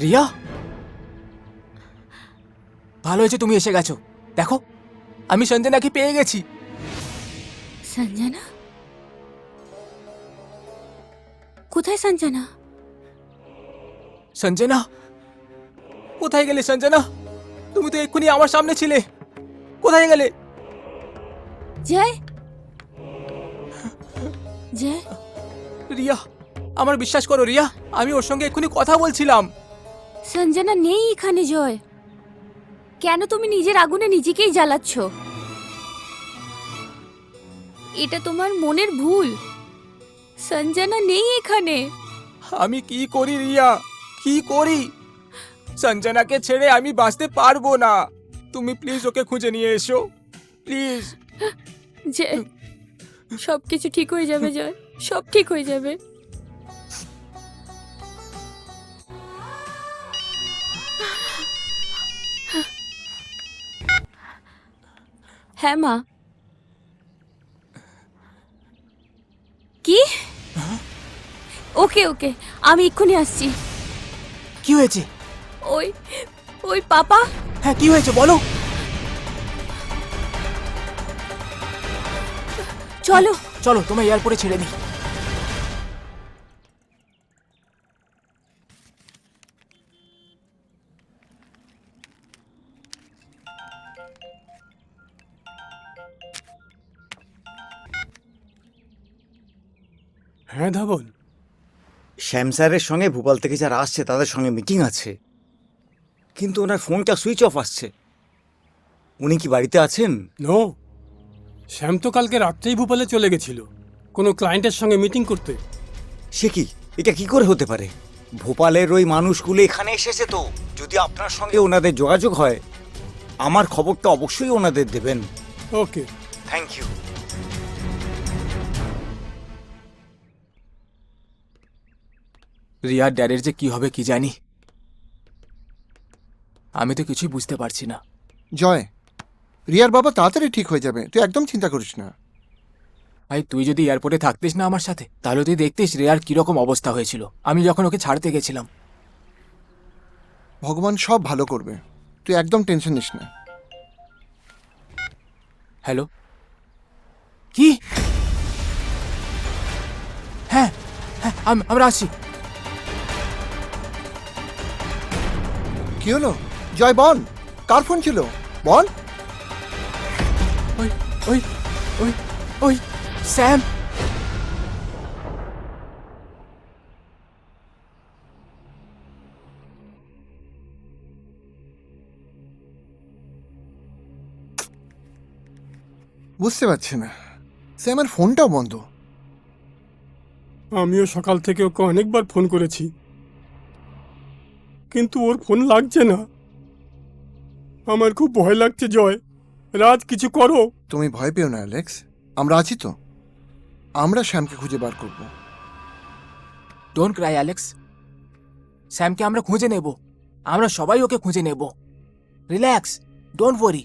Speaker 1: রিয়া, ভালো হয়েছে তুমি এসে গেছো। দেখো আমি সঞ্জনাকে পেয়ে গেছি।
Speaker 3: সঞ্জনা? কোথায় সঞ্জনা?
Speaker 1: সঞ্জনা, কোথায় গেলে সঞ্জনা? তুমি তো এক্ষুনি আমার সামনে ছিলে, কোথায় গেলে?
Speaker 3: জয়, জয়,
Speaker 1: রিয়া, আমার বিশ্বাস করো রিয়া, আমি ওর সঙ্গে এক্ষুনি কথা বলছিলাম।
Speaker 3: সঞ্জনা নেই এখানে। জয়, কেন তুমি নিজের আগুনে নিজেকেই জ্বালাচ্ছ? এটা তোমার মনের ভুল। সঞ্জনা নেই এখানে।
Speaker 1: আমি কি করি রিয়া, কি করি? সঞ্জনাকে ছেড়ে আমি বাঁচতে পারবো না। তুমি প্লিজ ওকে খুঁজে নিয়ে এসো, প্লিজ।
Speaker 3: জয়, সবকিছু ঠিক হয়ে যাবে জয়, সব ঠিক হয়ে যাবে। হ্যাঁ মা। কি? ওকে ওকে, আমি এক্ষুনি আসছি।
Speaker 1: কি হয়েছে?
Speaker 3: ওই ওই পাপা।
Speaker 1: হ্যাঁ কি হয়েছে বলো।
Speaker 3: চলো
Speaker 1: চলো তোমায় এয়ারপোর্টে ছেড়ে দিই।
Speaker 7: হ্যাঁ ধাবন,
Speaker 8: শ্যাম স্যারের সঙ্গে ভোপাল থেকে যারা আসছে তাদের সঙ্গে মিটিং আছে, কিন্তু ওনার ফোনটা সুইচ অফ আসছে। উনি কি বাড়িতে আছেন?
Speaker 7: নো, শ্যাম তো কালকে রাত্রেই ভোপালে চলে গেছিল কোনো ক্লায়েন্টের সঙ্গে মিটিং করতে।
Speaker 8: সে কি? এটা কি করে হতে পারে? ভোপালের ওই মানুষগুলো এখানে এসেছে তো। যদি আপনার সঙ্গে ওনাদের যোগাযোগ হয়, আমার খবরটা অবশ্যই ওনাদের দেবেন।
Speaker 7: ওকে,
Speaker 8: থ্যাংক ইউ।
Speaker 1: রিয়ার ড্যাডের যে কি হবে কি জানি, আমি তো কিছুই বুঝতে পারছি না।
Speaker 5: জয়, রিয়ার বাবা তাড়াতাড়ি ঠিক হয়ে যাবে, তুই একদম চিন্তা করিস না।
Speaker 1: ভাই তুই যদি এয়ারপোর্টে থাকতিস না আমার সাথে, তাহলে তুই দেখতিস রিয়ার কিরকম অবস্থা হয়েছিল আমি যখন ওকে ছাড়তে গেছিলাম।
Speaker 5: ভগবান সব ভালো করবে, তুই একদম টেনশন নিস না।
Speaker 1: হ্যালো, কি? হ্যাঁ হ্যাঁ, আমরা আসছি।
Speaker 5: কি হলো? জয় বল, কার ফোন ছিল বল।
Speaker 1: ওই ওই ওই ওই স্যাম।
Speaker 5: বুঝতে পারছি না, স্যামের ফোনটাও বন্ধ।
Speaker 7: আমিও সকাল থেকে ওকে অনেকবার ফোন করেছি, কিন্তু ওর ফোন লাগছে না। আমার খুব ভয় লাগছে জয়, রাজ কিছু করো।
Speaker 5: তুমি ভয় পেও না অ্যালেক্স, আমরা আছি তো। আমরা শ্যামকে খুঁজে বার করব।
Speaker 1: ডোন্ট ক্রাই অ্যালেক্স, স্যামকে আমরা খুঁজে নেব, আমরা সবাই ওকে খুঁজে নেব। Relax, don't worry.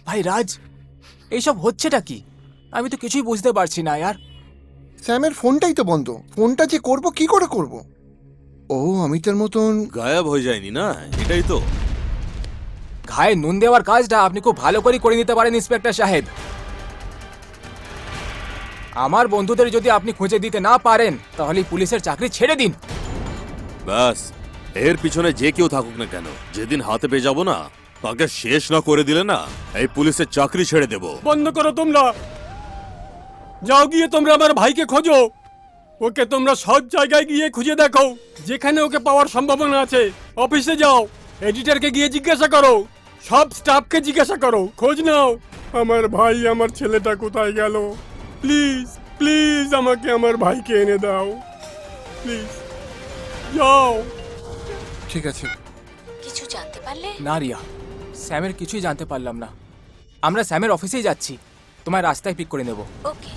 Speaker 1: ভাই রাজ, এইসব হচ্ছেটা কি? আমি তো কিছুই বুঝতে পারছি না यार।
Speaker 5: স্যামের ফোনটাই তো বন্ধ, ফোনটা যে করব কি করে করব? ও অমিতের মতন
Speaker 4: গায়েব হয়ে যায়নি না, এটাই তো।
Speaker 1: ঘায়ে নুন দেওয়ার কাজটা আপনি খুব ভালো করে নিতে পারেন ইন্সপেক্টর সাহেব। আমার বন্ধুদের যদি আপনি খুঁজে দিতে না পারেন, তাহলে পুলিশের চাকরি ছেড়ে দিন।
Speaker 4: ব্যাস, এর পিছনে যে কেউ থাকুক না কেন, যেদিন হাতে পেয়ে যাবো না, তাকে শেষ না করে দিলে না এই পুলিশের চাকরি ছেড়ে দেব।
Speaker 7: বন্ধ করো তোমরা, যাও গিয়ে তোমরা আমার ভাইকে খোঁজো। ওকে তোমরা সব জায়গায় গিয়ে খুঁজে দেখো যেখানে ওকে পাওয়ার সম্ভাবনা আছে। অফিসে যাও, এডিটরকে গিয়ে জিজ্ঞাসা করো, সব স্টাফকে জিজ্ঞাসা করো, খোঁজ নাও আমার ভাই, আমার ছেলেটা কোথায় গেল। প্লিজ প্লিজ আমাকে আমার ভাইকে এনে দাও, প্লিজ যাও।
Speaker 5: ঠিক আছে।
Speaker 2: কিছু জানতে পারলে?
Speaker 1: না রিয়া, স্যামের কিছুই জানতে পারলাম না। আমরা স্যামের অফিসেই যাচ্ছি, তোমায় রাস্তায় পিক করে নেব।
Speaker 2: ওকে।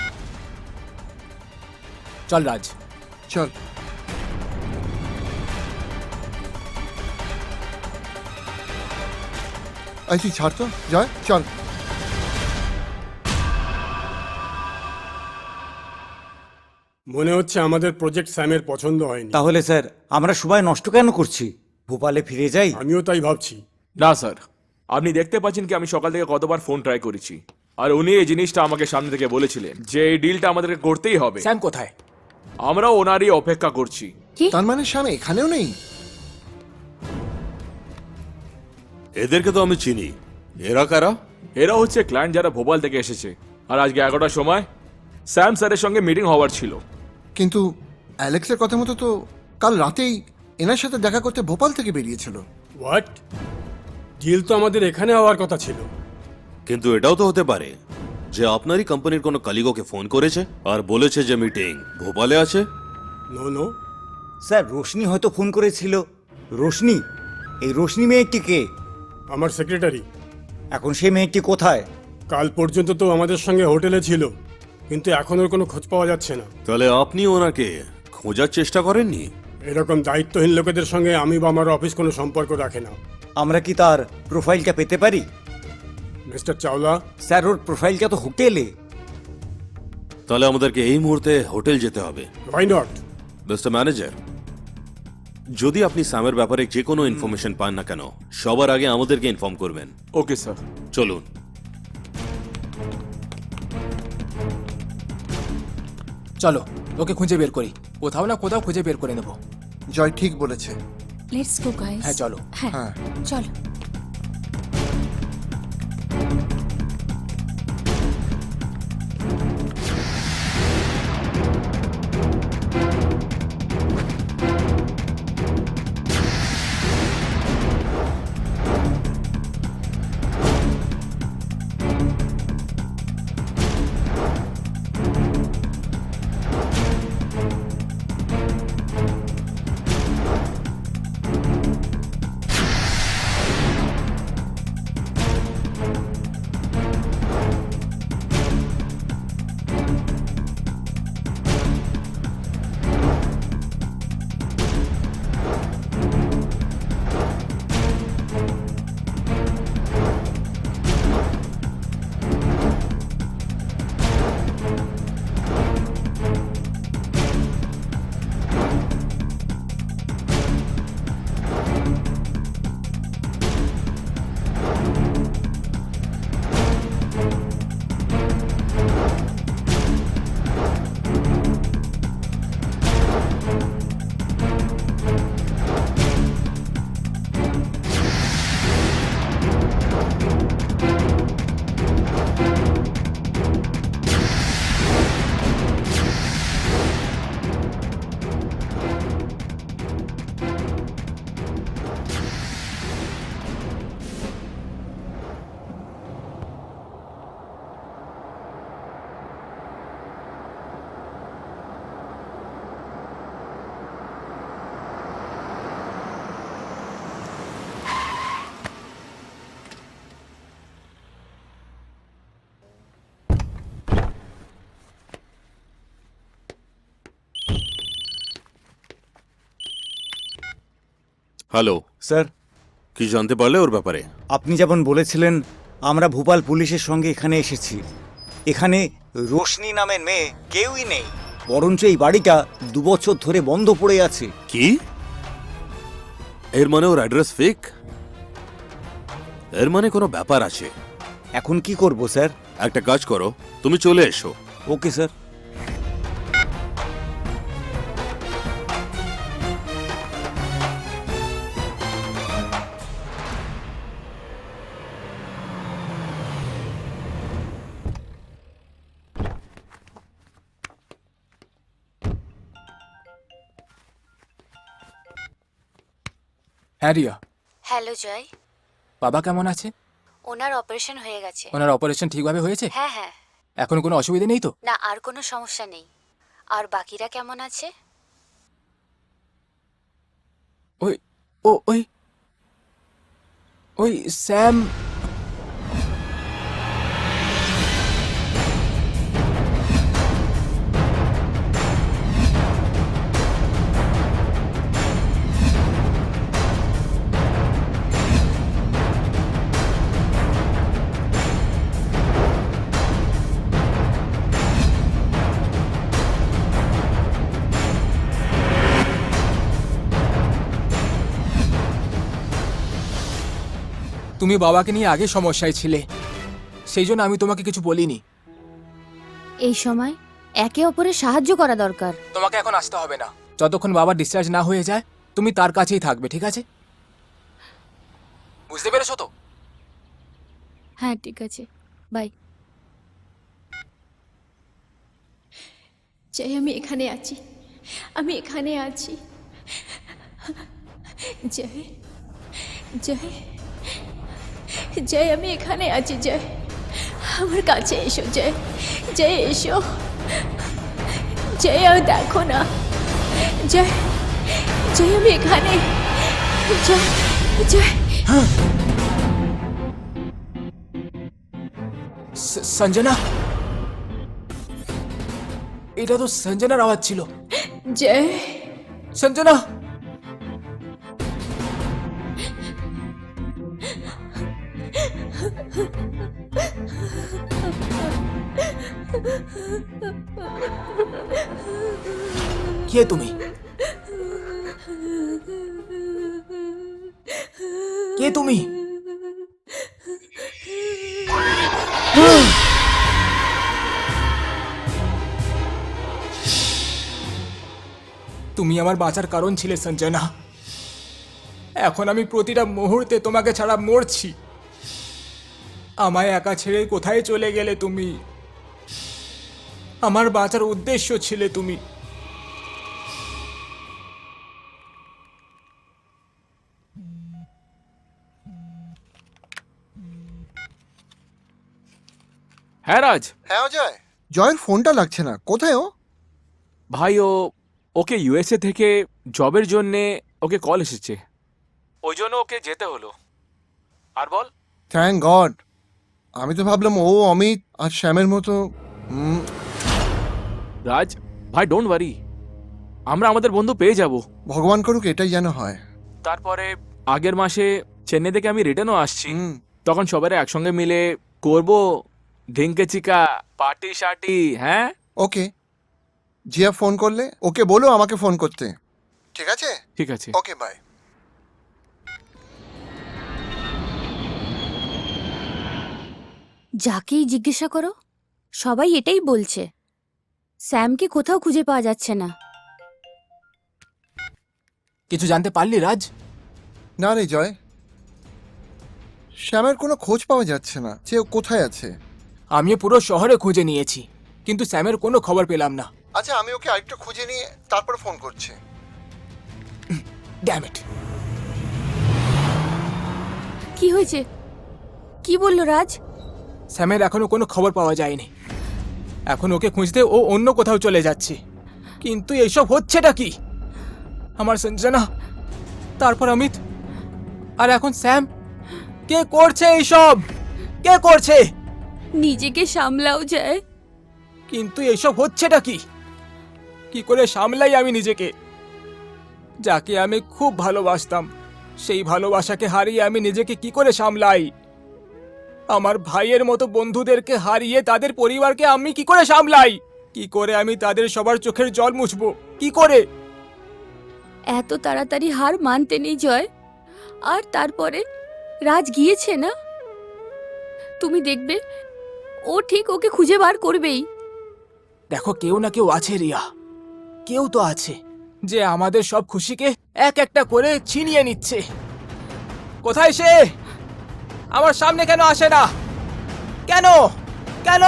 Speaker 1: চল রাজ।
Speaker 5: চল। এই তুই ছাড় তো, জয় চল।
Speaker 7: মনে হচ্ছে আমাদের প্রজেক্ট স্যামের পছন্দ হয়নি।
Speaker 8: তাহলে স্যার আমরা সময় নষ্ট কেন করছি? ভোপালে ফিরে যাই।
Speaker 7: আমিও তাই ভাবছি।
Speaker 6: না স্যার, আপনি দেখতে পাচ্ছেন কি আমি সকাল থেকে কতবার ফোন ট্রাই করেছি, আর উনি এই জিনিসটা আমাকে সামনে থেকে বলেছিলেন যে এই ডিলটা আমাদেরকে করতেই হবে।
Speaker 1: স্যাম কোথায়?
Speaker 6: আমরা ওনারই অপেক্ষা করছি।
Speaker 5: তার মানে শ্যাম এখানেও নেই?
Speaker 4: এদেরকে তো আমি চিনি। এরা কারা?
Speaker 6: এরা হচ্ছে ক্লায়েন্ট যারা ভোপাল থেকে এসেছে, আর আজকে 11টার সময় স্যাম স্যারের সঙ্গে মিটিং হওয়ার ছিল।
Speaker 5: কিন্তু অ্যালেক্সের কথা মতো তো কাল রাতেই এনার সাথে দেখা করতে ভোপাল থেকে বেরিয়েছিল।
Speaker 7: হোয়াট? ডিল তো আমাদের এখানে হওয়ার কথা ছিল।
Speaker 4: কিন্তু এটাও তো হতে পারে যে আপনারই কোম্পানির কোনো কালিগোকে ফোন করেছে আর বলেছে যে মিটিং ভোপালে আছে।
Speaker 7: নো নো,
Speaker 8: স্যার রোশনি হয়তো ফোন করেছিল। রোশনি? এই রোশনি মেয়েটি কে?
Speaker 7: আমার সেক্রেটারি।
Speaker 8: এখন সেই মেয়েটি কোথায়?
Speaker 7: কাল পর্যন্ত তো আমাদের সঙ্গে হোটেলে ছিল, কিন্তু এখন ওর কোনো খোঁজ পাওয়া যাচ্ছে না।
Speaker 4: তাহলে আপনি ওনাকে খোঁজার চেষ্টা করেননি?
Speaker 7: এরকম দায়িত্বহীন লোকেদের সঙ্গে আমি বা আমার অফিস কোনো সম্পর্ক রাখে না।
Speaker 8: আমরা কি তার প্রোফাইলটা পেতে পারি?
Speaker 7: মিস্টার চাওলা,
Speaker 8: স্যার ওর প্রোফাইলটা তো হোটেলে।
Speaker 4: তাহলে আমাদেরকে এই মুহূর্তে হোটেল যেতে হবে।
Speaker 7: Why not?
Speaker 4: মিস্টার ম্যানেজার, যদি আপনি স্যামের ব্যাপারে যে কোনো ইনফরমেশন পান না কেন সবার আগে আমাদেরকে ইনফর্ম করবেন।
Speaker 6: Okay sir.
Speaker 4: চলুন।
Speaker 1: চলো ওকে খুঁজে বের করি, কোথাও না কোথাও খুঁজে বের করে নেব।
Speaker 5: জয় ঠিক বলেছে।
Speaker 2: Let's go guys.
Speaker 1: হ্যাঁ চলো।
Speaker 2: হ্যাঁ
Speaker 5: হ্যাঁ।
Speaker 2: চলো।
Speaker 4: হ্যালো
Speaker 8: স্যার
Speaker 4: কি জানতে পারলে ওর ব্যাপারে?
Speaker 8: আপনি যেমন বলেছিলেন আমরা ভোপাল পুলিশের সঙ্গে এখানে এসেছি। এখানে রোশনি নামের মেয়ে কেউই নেই, বরঞ্চ এই বাড়িটা 2 বছর ধরে বন্ধ পড়ে আছে।
Speaker 4: কি? এর মানে ওর অ্যাড্রেস ফেক? এর মানে কোনো ব্যাপার আছে।
Speaker 8: এখন কি করব স্যার?
Speaker 4: একটা কাজ করো, তুমি চলে এসো।
Speaker 8: Okay sir.
Speaker 1: হ্যাঁ রিয়া,
Speaker 9: হ্যালো জয়,
Speaker 1: বাবা কেমন আছে?
Speaker 9: ওনার অপারেশন হয়ে গেছে।
Speaker 1: ওনার অপারেশন ঠিকভাবে হয়েছে?
Speaker 9: হ্যাঁ হ্যাঁ,
Speaker 1: এখন কোনো অসুবিধা নেই তো?
Speaker 9: না আর কোনো সমস্যা নেই। আর বাকিরা কেমন আছে?
Speaker 1: ওই ও ওই ওই স্যাম। তুমি বাবাকে নিয়ে আগে সমস্যায় ছিলে, সেই জন্য আমি তোমাকে কিছু বলিনি।
Speaker 9: এই সময় একে অপরের সাহায্য করা দরকার।
Speaker 1: তোমাকে এখন আসতে হবে না, যতক্ষণ বাবা ডিসচার্জ না হয়ে যায় তুমি তার কাছেই থাকবে, ঠিক আছে? বুঝতে পেরেছো তো?
Speaker 3: হ্যাঁ ঠিক আছে, বাই।
Speaker 2: জয়, আমি এখানে আছি, আমি এখানে আছি। জয়, জয়, জয়, আমি এখানে আছি। জয়, আমার কাছে এসো। জয়, জয় এসো। জয়, দেখো না। জয়, জয়, আমি এখানে। জয়, জয়।
Speaker 1: সঞ্জনা, এটা তো সঞ্জনার আওয়াজ ছিল।
Speaker 2: জয়,
Speaker 1: সঞ্জনা, কে তুমি? কে তুমি? তুমি আমার বাঁচার কারণ ছিলে সঞ্জনা। এখন আমি প্রতিটা মুহূর্তে তোমাকে ছাড়া মরছি। আমায় একা ছেড়ে কোথায় চলে গেলে তুমি? আমার বাঁচার উদ্দেশ্য ছিলে তুমি।
Speaker 6: হ্যাঁ রাজ
Speaker 5: হ্যাঁ অজয়, জয়ের ফোনটা লাগছে না, কোথায় ও?
Speaker 6: ভাই, ওকে ইউএসএ থেকে জবের জন্যে ওকে কল এসেছে, ওই জন্য ওকে যেতে হলো। আর বল।
Speaker 5: Thank God. আমি তো ভাবলাম ও অমিত আর শ্যামের মতো।
Speaker 6: রাজ ভাই, ডোন্ট ওয়ারি, আমরা আমাদের বন্ধু পেয়ে যাব।
Speaker 5: ভগবান করুক এটাই যেন হয়।
Speaker 6: তারপরে আগের মাসে চেন্নাই থেকে আমি রিটার্নও আসছি,
Speaker 5: হুম।
Speaker 6: তখন সবাই একসঙ্গে মিলে করব ঢিঙ্কে চিকা পার্টি শার্টি। হ্যাঁ
Speaker 5: ওকে, জিয়া ফোন করলে ওকে বলো আমাকে ফোন করতে। ঠিক আছে?
Speaker 6: ঠিক আছে।
Speaker 5: ওকে, বাই।
Speaker 9: যাকেই জিজ্ঞাসা করো সবাই এটাই বলছে, স্যামকে কোথাও খুঁজে পাওয়া যাচ্ছে না।
Speaker 1: কিছু জানতে পারলি রাজ?
Speaker 5: না রে জয়, শ্যামের কোনো খোঁজ পাওয়া যাচ্ছে না যে ও কোথায় আছে।
Speaker 1: আমিও পুরো শহরে খুঁজে নিয়েছি, কিন্তু স্যামের কোনো খবর পেলাম না।
Speaker 5: আচ্ছা, আমি ওকে আরেকটু খুঁজে নিয়ে তারপর ফোন করছি।
Speaker 1: Damn it.
Speaker 9: কি হয়েছে? কি বললো রাজ?
Speaker 1: স্যামের এখনো কোনো খবর পাওয়া যায়নি। এখন ওকে খুঁজতে ও অন্য কোথাও চলে যাচ্ছে, কিন্তু এইসব হচ্ছেটা কি? আমার সঞ্জনা, তারপর অমিত, আর এখন স্যাম। কে করছে এইসব? কে করছে?
Speaker 3: নিজেকে সামলাও যায়।
Speaker 1: কিন্তু এইসব হচ্ছেটা কি? কি করে সামলাই আমি নিজেকে? যাকে আমি খুব ভালোবাসতাম, সেই ভালোবাসাকে হারিয়ে আমি নিজেকে কি করে সামলাই? আমার ভাইয়ের মতো বন্ধুদেরকে হারিয়ে তাদের পরিবারকে আমি কি করে সামলাই? কি করে আমি তাদের সবার চোখের জল মুছবো? কি করে?
Speaker 3: এত তাড়াতাড়ি হার মানতে নেই জয়। আর তারপরে রাজ গিয়েছে না, তুমি দেখবে ও ঠিক ওকে খুঁজে বার করবেই।
Speaker 1: দেখো, কেউ না কেউ আছে রিয়া, কেউ তো আছে যে আমাদের সব খুশিকে এক একটা করে ছিনিয়ে নিচ্ছে। কোথায় সে? আমার সামনে কেন আসে না? কেন? কেন?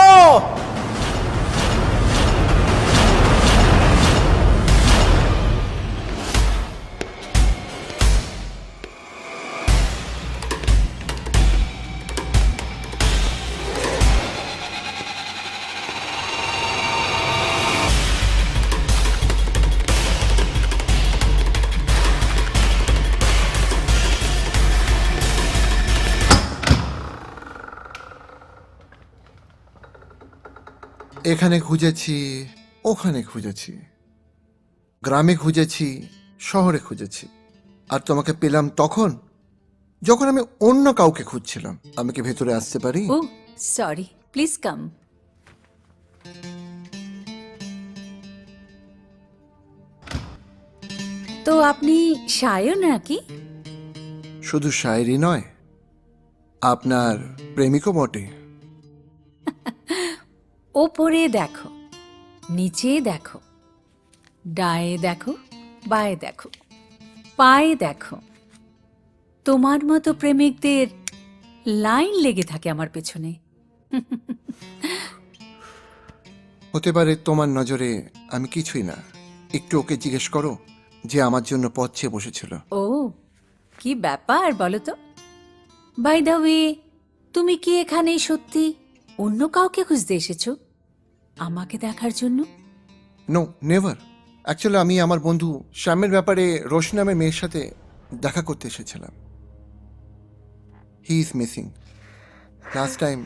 Speaker 5: এখানে খুঁজেছি, ওখানে খুঁজেছি, গ্রামে খুঁজেছি, শহরে খুঁজেছি, আর তোমাকে পেলাম তখন যখন আমি অন্য কাউকে খুঁজছিলাম। আমি কি ভেতরে আসতে পারি?
Speaker 10: ও সরি, প্লিজ কাম। তো আপনি শায়র নাকি?
Speaker 5: শুধু শায়েরি নয়, আপনার প্রেমিকও বটে।
Speaker 10: ওপরে দেখো, নিচে দেখো, ডায়ে দেখো, বায়ে দেখো, পায়ে দেখো। তোমার মতো প্রেমিকদের লাইন লেগে থাকে আমার পেছনে।
Speaker 5: হতে পারে তোমার নজরে আমি কিছুই না। একটু ওকে জিজ্ঞেস করো যে আমার জন্য পথ চেয়ে বসেছিল।
Speaker 10: ও কি ব্যাপার বলো তো। বাই দ্য ওয়ে, তুমি কি এখানে সত্যি অন্য কাউকে খুঁজতে এসেছো আমাকে দেখার জন্য?
Speaker 5: No, never. অ্যাকচুয়ালি আমি আমার বন্ধু শ্যামের ব্যাপারে রোশনি নামের মেয়ের সাথে দেখা করতে এসেছিলাম। He is missing. Last time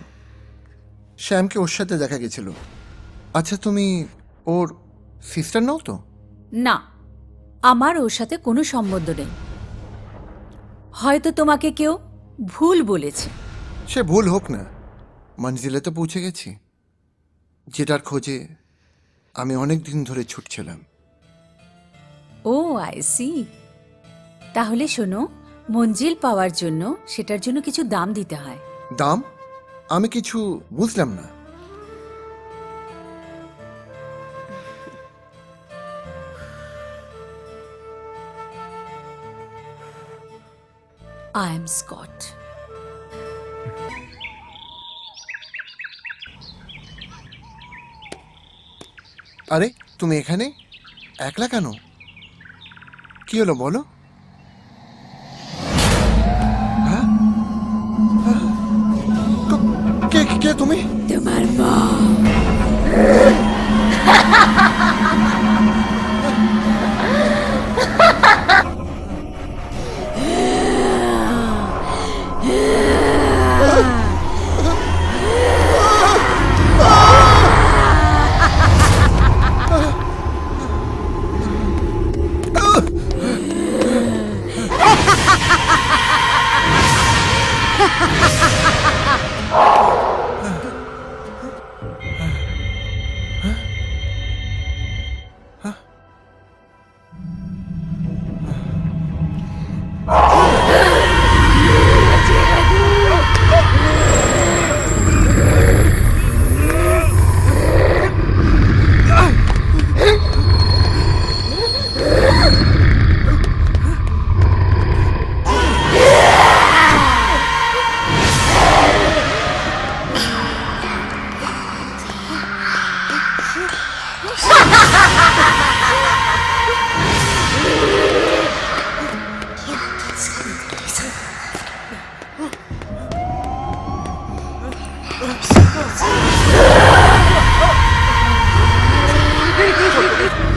Speaker 5: শ্যামকে ওর সাথে দেখা গেছিল। আচ্ছা, তুমি ওর সিস্টার নও তো?
Speaker 10: না, আমার ওর সাথে কোনো সম্বন্ধ নেই। হয়তো তোমাকে কেউ ভুল বলেছে।
Speaker 5: সে ভুল হোক না, মঞ্জিলে তো পৌঁছে গেছি, যেটার খোঁজে আমি অনেক দিন ধরে ছুটছিলাম।
Speaker 10: ও আই সি। তাহলে শোনো, মঞ্জিল পাওয়ার জন্য সেটার জন্য কিছু দাম দিতে হয়।
Speaker 5: দাম? আমি কিছু বুঝলাম না।
Speaker 10: I am Scott.
Speaker 5: আরে তুমি এখানে একলা কেন? কি হলো বলো? হ্যাঁ? কে কে তুমি?
Speaker 10: তোমার মা।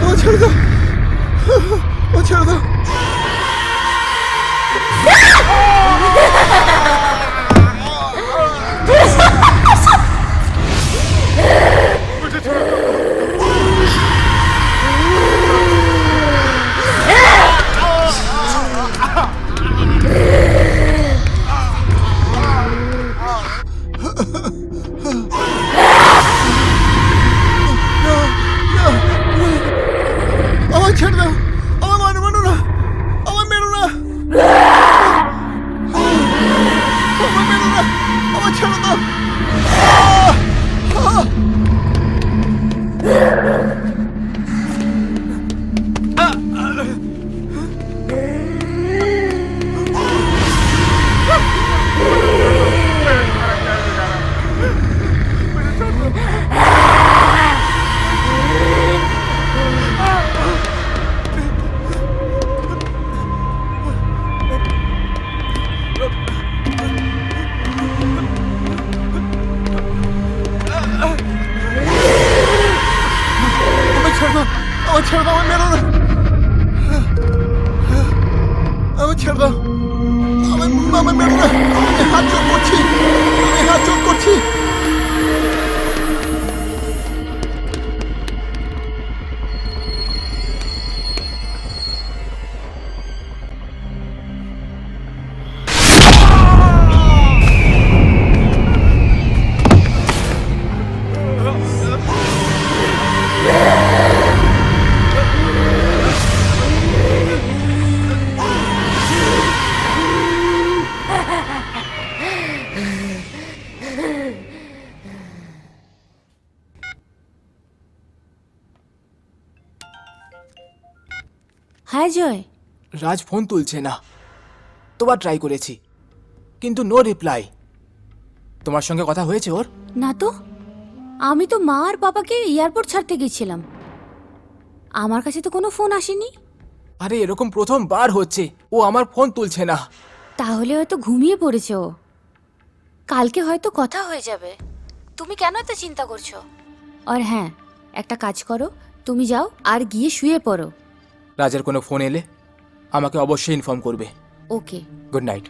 Speaker 5: ও ছেড়ে দাও, ও ছেড়ে দাও। আমার ছেড়ে দাও, আমার মানো না, আমার মেরো না, আমার মেরো না, আমার ছেড়ে দাও। আমার ছেড়ে দাও, আমার মেরো না, আমার ছেড়ে দাও, আমার মেরো না, আমি হাত জোর করছি, আমি হাত জোর করছি।
Speaker 3: হ্যাঁ জয়।
Speaker 1: রাজ ফোন তুলছে না, তোবার ট্রাই করেছি কিন্তু নো রিপ্লাই। তোমার সঙ্গে কথা হয়েছে ওর?
Speaker 3: না তো, আমি তো মা আর বাবাকে এয়ারপোর্ট ছাড়তে গেছিলাম, আমার কাছে তো কোনো ফোন আসেনি।
Speaker 1: আরে এরকম প্রথমবার হচ্ছে, ও আমার ফোন তুলছে না।
Speaker 3: তাহলে হয়তো ঘুমিয়ে পড়েছে ও, কালকে হয়তো কথা হয়ে যাবে। তুমি কেন এত চিন্তা করছো? আর হ্যাঁ, একটা কাজ করো, তুমি যাও আর গিয়ে শুয়ে পড়ো।
Speaker 1: রাজের কোনো ফোন এলে আমাকে অবশ্যই ইনফর্ম করবে।
Speaker 3: ওকে,
Speaker 1: গুড নাইট।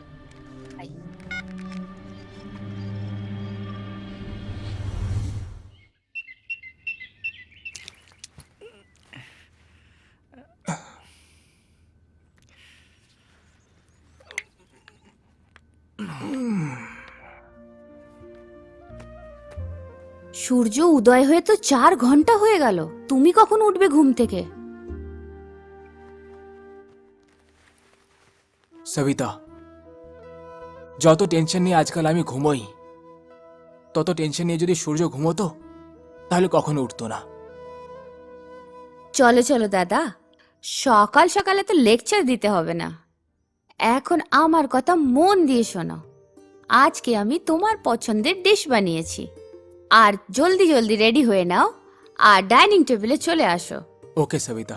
Speaker 3: সূর্য উদয় হয়ে তো 4 ঘন্টা হয়ে গেল, তুমি কখন উঠবে ঘুম থেকে?
Speaker 1: সবিতা, যত টেনশন নিয়ে আজকাল আমি ঘুমোই, তত টেনশন নিয়ে যদি সূর্য ঘুমোতো তাহলে কখনো উঠতো না।
Speaker 3: চলো চলো দাদা, সকাল সকালে তো লেকচার দিতে হবে না, এখন আমার কথা মন দিয়ে শোনো। আজকে আমি তোমার পছন্দের ডিশ বানিয়েছি, আর জলদি জলদি রেডি হয়ে নাও আর ডাইনিং টেবিলে চলে আসো।
Speaker 1: ওকে সবিতা।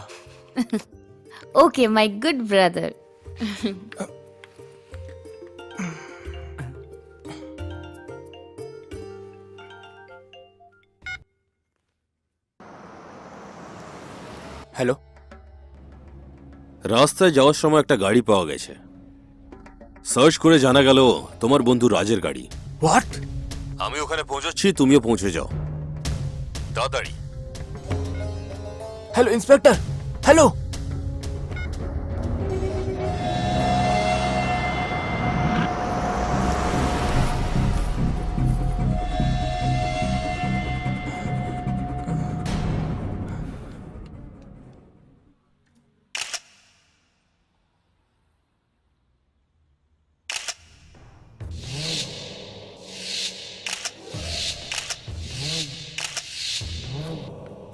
Speaker 3: ওকে মাই গুড ব্রাদার।
Speaker 1: হ্যালো,
Speaker 4: রাস্তায় যাওয়ার সময় একটা গাড়ি পাওয়া গেছে। সার্চ করে জানা গেল তোমার বন্ধু রাজের গাড়ি।
Speaker 1: হোয়াট?
Speaker 4: আমি ওখানে পৌঁছচ্ছি, তুমিও পৌঁছে যাও তাড়াতাড়ি।
Speaker 1: Hello inspector, hello.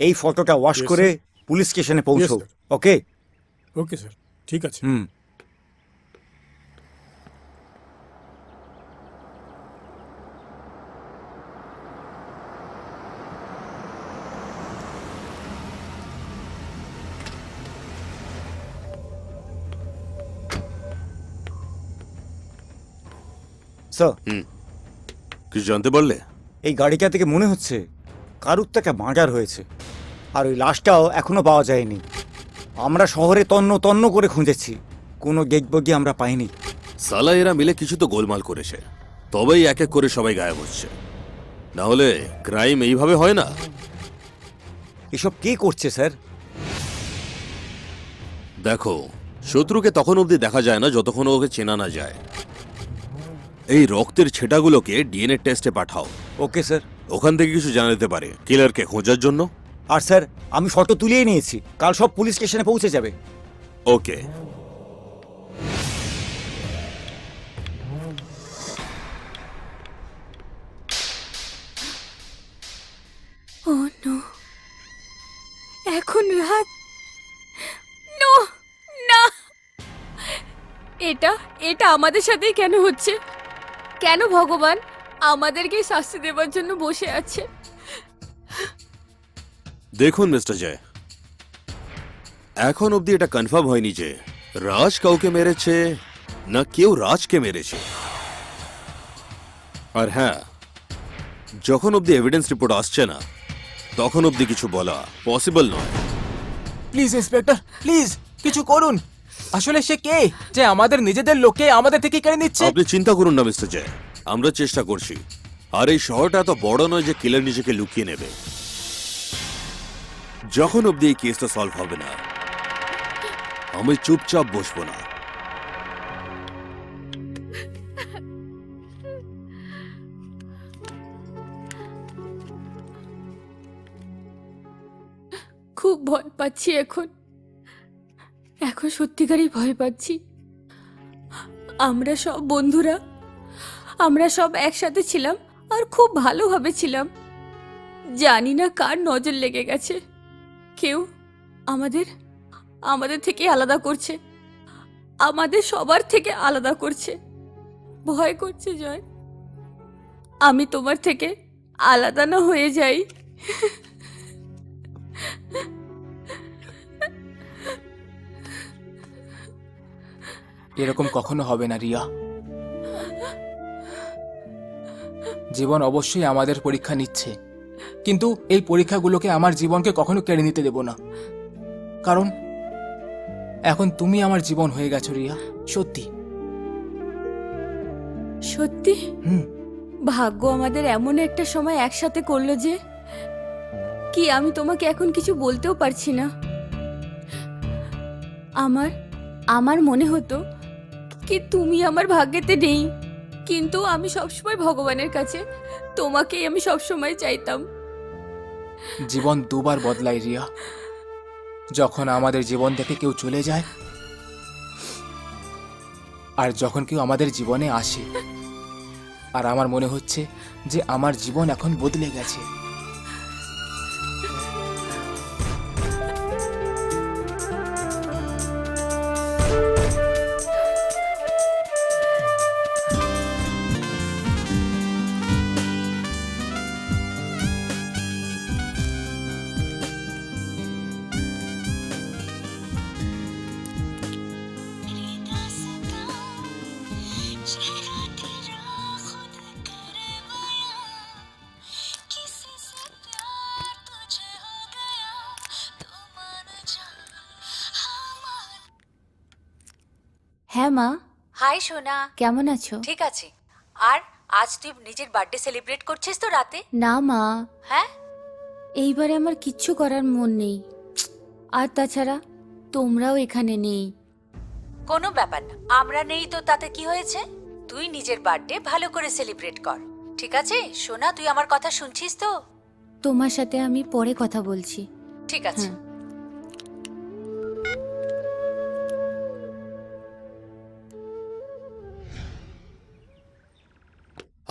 Speaker 8: এই ফটোটা ওয়াশ
Speaker 7: Yes,
Speaker 8: করে
Speaker 7: sir.
Speaker 8: পুলিশ স্টেশনে পৌঁছো।
Speaker 7: Yes, sir.
Speaker 8: ওকে?
Speaker 7: ওকে স্যার, ঠিক আছে।
Speaker 8: হুম। স্যার,
Speaker 4: কিছু জানতে পারলে?
Speaker 8: এই গাড়িটা থেকে মনে হচ্ছে কারুর থেকে মার্ডার হয়েছে, আর ওই লাশটাও এখনো পাওয়া যায়নি। আমরা শহরে তন্ন তন্ন করে খুঁজেছি, কোনো গেগবগি আমরা পাইনি।
Speaker 4: সালা এরা মিলে কিছু তো গোলমাল করেছে, তবেই এক এক করে সবাই গায়েব হচ্ছে। না হলে ক্রাইম এইভাবে হয় না।
Speaker 8: এসব কে করছে স্যার?
Speaker 4: দেখো, শত্রুকে তখন অবধি দেখা যায় না যতক্ষণ ওকে চেনা না যায়। এই রক্তের ছেটাগুলোকে ডিএনএ টেস্টে পাঠাও।
Speaker 8: Okay sir.
Speaker 4: ওখান থেকে কিছু জানা যেতে পারে কিলারকে খোঁজার জন্য।
Speaker 8: আর স্যার, আমি ফটো তুলিয়ে নিয়েছি, কাল সব পুলিশ স্টেশনে পৌঁছে যাবে।
Speaker 4: ওকে।
Speaker 3: ও নো, এখন রাত। নো, না, এটা এটা আমাদের সাথেই কেন হচ্ছে? কেন ভগবান আমাদেরকে শাস্তি দেওয়ার জন্য বসে আছে?
Speaker 4: দেখুন মিস্টার জয়, এখন অবধি এটা কনফার্ম হয়নি যে রাজ কাউকে মেরেছে না কেউ রাজকে মেরেছে। আর হ্যাঁ, যখন অবধি এভিডেন্স রিপোর্ট আসছে না তখন অবধি কিছু বলা পসিবল নয়।
Speaker 1: প্লিজ ইন্সপেক্টর, প্লিজ কিছু করুন। আসলে সে কে যে আমাদের নিজেদের লোককে আমাদের থেকে কেড়ে নিচ্ছে?
Speaker 4: আপনি চিন্তা করুন না মিস্টার জয়, আমরা চেষ্টা করছি। আর এই শহরটা এত বড় নয় যে কিলার নিজেকে লুকিয়ে নেবে। যখন অবধি এই কেসটা সলভ হবে না আমি চুপচাপ বসবো না।
Speaker 3: খুব ভয় পাচ্ছি এখন, এখন সত্যিকারই ভয় পাচ্ছি। আমরা সব বন্ধুরা, আমরা সব একসাথে ছিলাম আর খুব ভালোভাবে ছিলাম। জানি না কার নজর লেগে গেছে, কেউ আমাদের আমাদের থেকে আলাদা করছে, আমাদের সবার থেকে আলাদা করছে। ভয় করছে জয়, আমি তোমার থেকে আলাদা না হয়ে যাই।
Speaker 1: এরকম কখনো হবে না রিয়া। জীবন অবশ্যই আমাদের পরীক্ষা নিচ্ছে, কিন্তু এই পরীক্ষাগুলোকে আমার জীবনকে কখনো কেড়ে নিতে দেব না। কারণ এখন তুমি আমার জীবন হয়ে গেছো রিয়া, সত্যি।
Speaker 3: সত্যি
Speaker 1: হুম।
Speaker 3: ভাগ্য আমাদের এমন একটা সময় একসাথে করলো যে কি আমি তোমাকে এখন কিছু বলতেও পারছি না। আমার মনে হতো কি তুমি আমার ভাগ্যেতে নেই, কিন্তু আমি সবসময় ভগবানের কাছে তোমাকেই আমি সবসময় চাইতাম।
Speaker 1: জীবন দুবার বদলায় রিয়া, যখন আমাদের জীবন থেকে কেউ চলে যায় আর যখন কেউ আমাদের জীবনে আসে। আর আমার মনে হচ্ছে যে আমার জীবন এখন বদলে গেছে।
Speaker 9: হ্যাঁ মা,
Speaker 10: হাই সোনা,
Speaker 9: কেমন আছো?
Speaker 10: ঠিক আছে। আর আজ তুই নিজের বার্থডে সেলিব্রেট করছিস তো রাতে?
Speaker 9: না মা,
Speaker 10: হ্যাঁ,
Speaker 9: এইবারে আমার কিচ্ছু করার মন নেই। আর তাছাড়া তোমরাও এখানে নেই।
Speaker 10: কোনো ব্যাপার না, আমরা নেই তো তাতে কি হয়েছে? তুই নিজের বার্থডে ভালো করে সেলিব্রেট কর, ঠিক আছে? সোনা, তুই আমার কথা শুনছিস তো?
Speaker 9: তোমার সাথে আমি পরে কথা বলছি।
Speaker 10: ঠিক আছে।
Speaker 9: হ্যাঁ।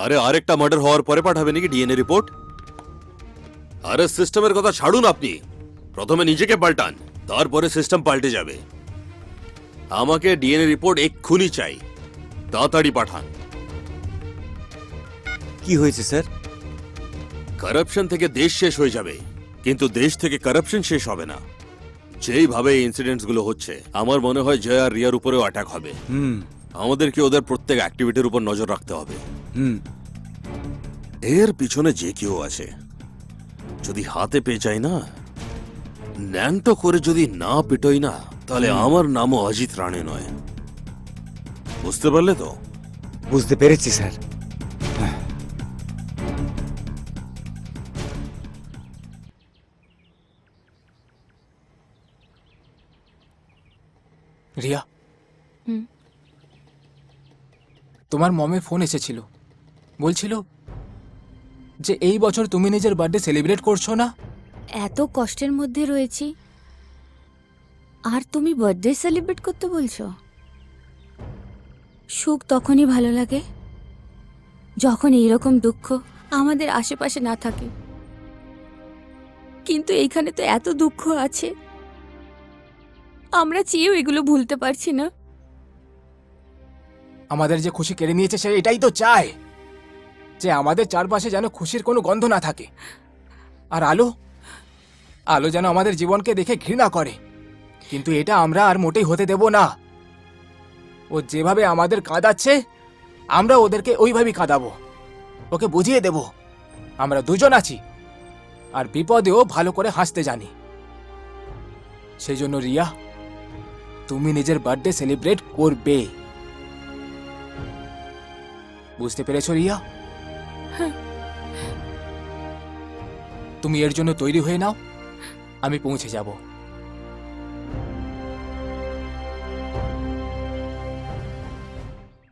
Speaker 4: আরে আরেকটা মার্ডার হওয়ার পরে পাঠাবে নাকি ডিএনএ রিপোর্ট? আরে সিস্টেমের কথা ছাড়ুন আপনি, প্রথমে নিজেকে পাল্টান, তারপরে সিস্টেম পাল্টে যাবে। আমাকে ডিএনএ রিপোর্ট এক্ষুনি চাই, তাড়াতাড়ি পাঠান।
Speaker 8: কি হয়েছে স্যার?
Speaker 4: কারাপশন থেকে দেশ শেষ হয়ে যাবে, কিন্তু দেশ থেকে কারাপশন শেষ হবে না। যেইভাবে এই ইনসিডেন্টস গুলো হচ্ছে, আমার মনে হয় জয় আর রিয়ার উপরেও অ্যাটাক হবে। আমাদেরকে ওদের প্রত্যেক অ্যাক্টিভিটির উপর নজর রাখতে হবে। এর পিছনে যে কেউ আছে, যদি হাতে পেয়ে যায় না, ন্যাংটো করে যদি না পিটোই না, তাহলে আমার নামও অজিত রানে নয়। বুঝতে পারলে তো?
Speaker 8: বুঝতে পেরেছি স্যার।
Speaker 1: রিয়া,
Speaker 9: হুম।
Speaker 1: তোমার মমের ফোন এসেছিল, বলছিল যে এই বছর তুমি নিজের বার্থডে সেলিব্রেট করছো না।
Speaker 9: এত কষ্টের মধ্যে রয়েছি আর তুমি বার্থডে সেলিব্রেট করতে বলছো? সুখ তখনই ভালো লাগে যখন এইরকম দুঃখ আমাদের আশেপাশে না থাকে। কিন্তু এইখানে তো এত দুঃখ আছে, আমরা চেয়েও এগুলো ভুলতে পারছি না।
Speaker 1: আমাদের যে খুশি কেড়ে নিয়েছে সে এটাই তো চায় যে আমাদের চারপাশে যেন খুশির কোনো গন্ধ না থাকে। আর আলো আলো যেন আমাদের জীবনকে দেখে ঘৃণা করে, কিন্তু এটা আমরা আর মোটেই হতে দেব না। ও যেভাবে আমাদের কাঁদাচ্ছে, আমরা ওদেরকে ওইভাবেই কাঁদাবো। ওকে বুঝিয়ে দেব আমরা দুজন আছি, আর বিপদেও ভালো করে হাসতে জানি। সেই জন্য রিয়া, তুমি নিজের বার্থডে সেলিব্রেট করবে। বুঝতে পেরেছো রিয়া? তুমি এর জন্য তৈরি হয়ে নাও, আমি পৌঁছে যাব।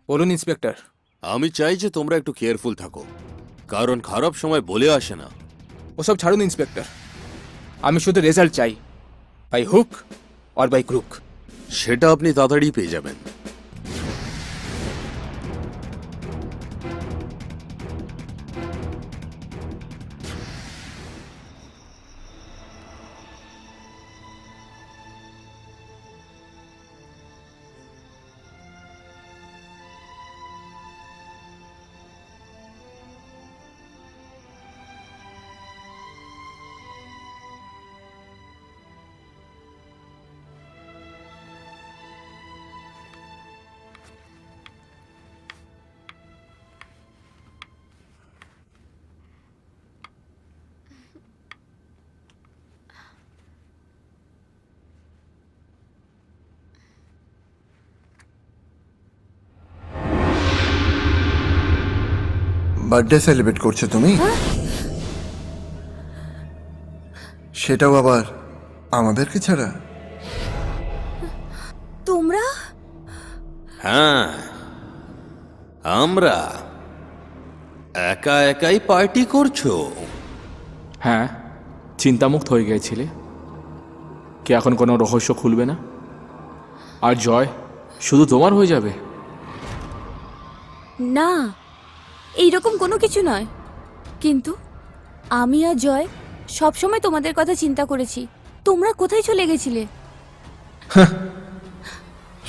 Speaker 1: বলুন ইন্সপেক্টর।
Speaker 4: আমি চাই যে তোমরা একটু কেয়ারফুল থাকো, কারণ খারাপ সময় বলে আসে না।
Speaker 1: ওসব ছাড়ুন ইন্সপেক্টর, আমি শুধু রেজাল্ট চাই, by hook or by crook.
Speaker 4: সেটা আপনি তাড়াতাড়ি পেয়ে যাবেন।
Speaker 5: বার্থডে সেলিব্রেট করছো তুমি? সেটাও আবার আমাদেরকে ছাড়া?
Speaker 3: তোমরা
Speaker 4: হ্যাঁ, আমরা একা একাই পার্টি করছো।
Speaker 6: হ্যাঁ, চিন্তামুক্ত হয়ে গিয়েছিলে কি এখন কোনো রহস্য খুলবে না? আর জয় শুধু তোমার হয়ে যাবে?
Speaker 3: না, এইরকম কোনো কিছু নয়। কিন্তু আমি আর জয় সবসময় তোমাদের কথা চিন্তা করেছি। তোমরা কোথায় চলে গেছিলে?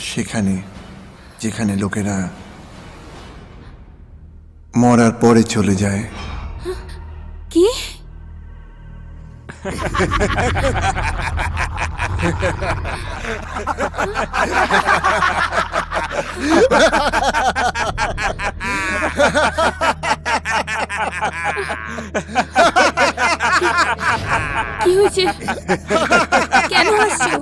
Speaker 5: সেখানে যেখানে লোকেরা মরার পরে চলে যায়।
Speaker 3: কি? কি হয়েছে? কেন হাসছো?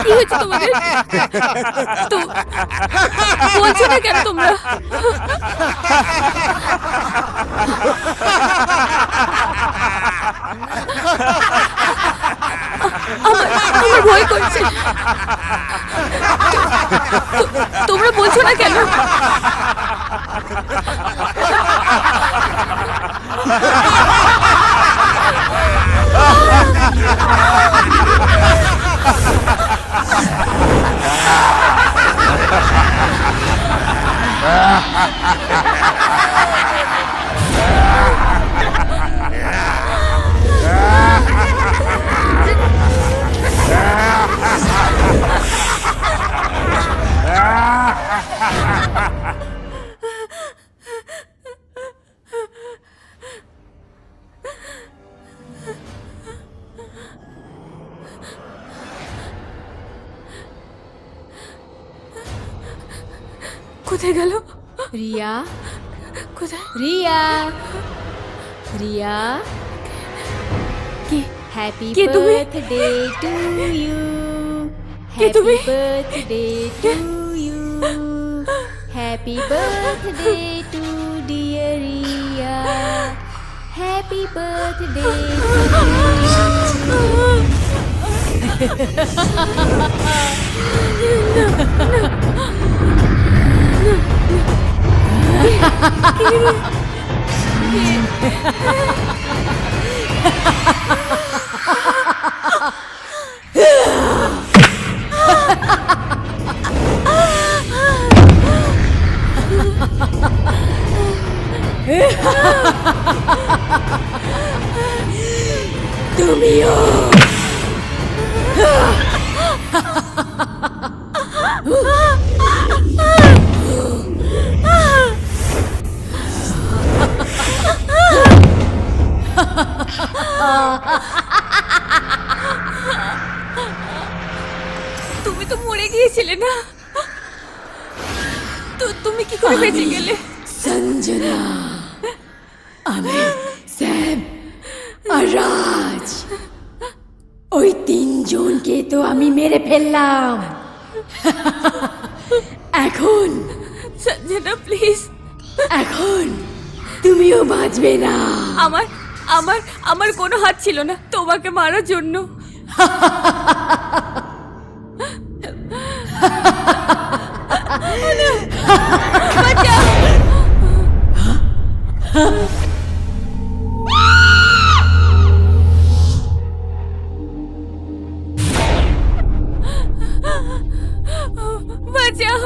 Speaker 3: কি হয়েছে তোমাদের? তো বলছো না কেন তোমরা? আমার ভয় করছে। তোমরা বলছো না কেন? কোথায় গেল?
Speaker 2: রিয়া,
Speaker 3: কোথায়?
Speaker 2: রিয়া, রিয়া,
Speaker 3: কি?
Speaker 2: হ্যাপি
Speaker 3: কে তুমি?
Speaker 2: বার্থডে টু ইউ,
Speaker 3: কে তুমি?
Speaker 2: Happy birthday to you, happy birthday to dear Riya, happy birthday
Speaker 3: তুমিও তুমি তো মরে গিয়েছিলে না? তো তুমি কি করে বেঁচে গেলে?
Speaker 2: সঞ্জনা, আমি স্যাম আর রাজ, ওই তিনজনকে তো আমি মেরে ফেললাম। এখন
Speaker 3: সঞ্জনা প্লিজ,
Speaker 2: এখন তুমিও বাঁচবে না।
Speaker 3: আমার আমার আমার কোনো হাত ছিল না তোমাকে মারার জন্য। বাঁচাও! বাঁচাও!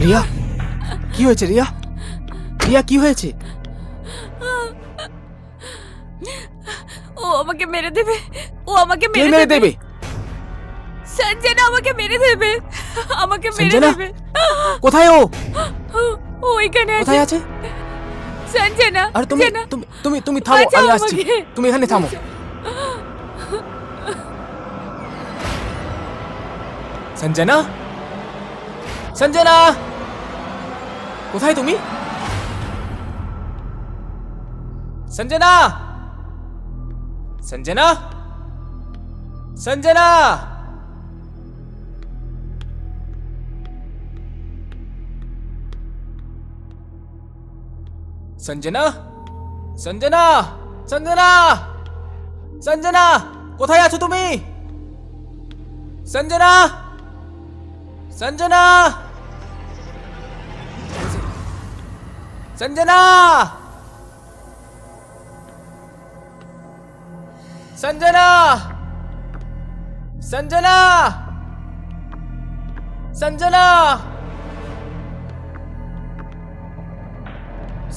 Speaker 1: রিয়া, কি হয়েছে রিয়া? রিয়া কি হয়েছে?
Speaker 3: ও আমাকে মেরে দেবে, ও আমাকে
Speaker 1: কে
Speaker 3: মেরে
Speaker 1: মেরে
Speaker 3: দেবে।
Speaker 1: দেবে?
Speaker 3: সঞ্জনা আমাকে মেরে দেবে, আমাকে মেরে
Speaker 1: সঞ্জনা?
Speaker 3: দেবে।
Speaker 1: কোথায় ও?
Speaker 3: ও এখানে আছে।
Speaker 1: কোথায় আছে?
Speaker 3: সঞ্জনা,
Speaker 1: আর তুমি
Speaker 3: সঞ্জনা,
Speaker 1: তুমি তুমি তুমি থামো,
Speaker 3: বাঁচাও
Speaker 1: আমি আসছি।
Speaker 3: আমাকে।
Speaker 1: তুমি এখানে থামো। সঞ্জনা, সঞ্জনা, কোথায় তুমি? সঞ্জনা, সঞ্জনা, সঞ্জনা। সঞ্জনা, সঞ্জনা, সঞ্জনা, সঞ্জনা, কোথায় আছো তুমি? সঞ্জনা, সঞ্জনা, সঞ্জনা, সঞ্জনা, সঞ্জনা, সঞ্জনা,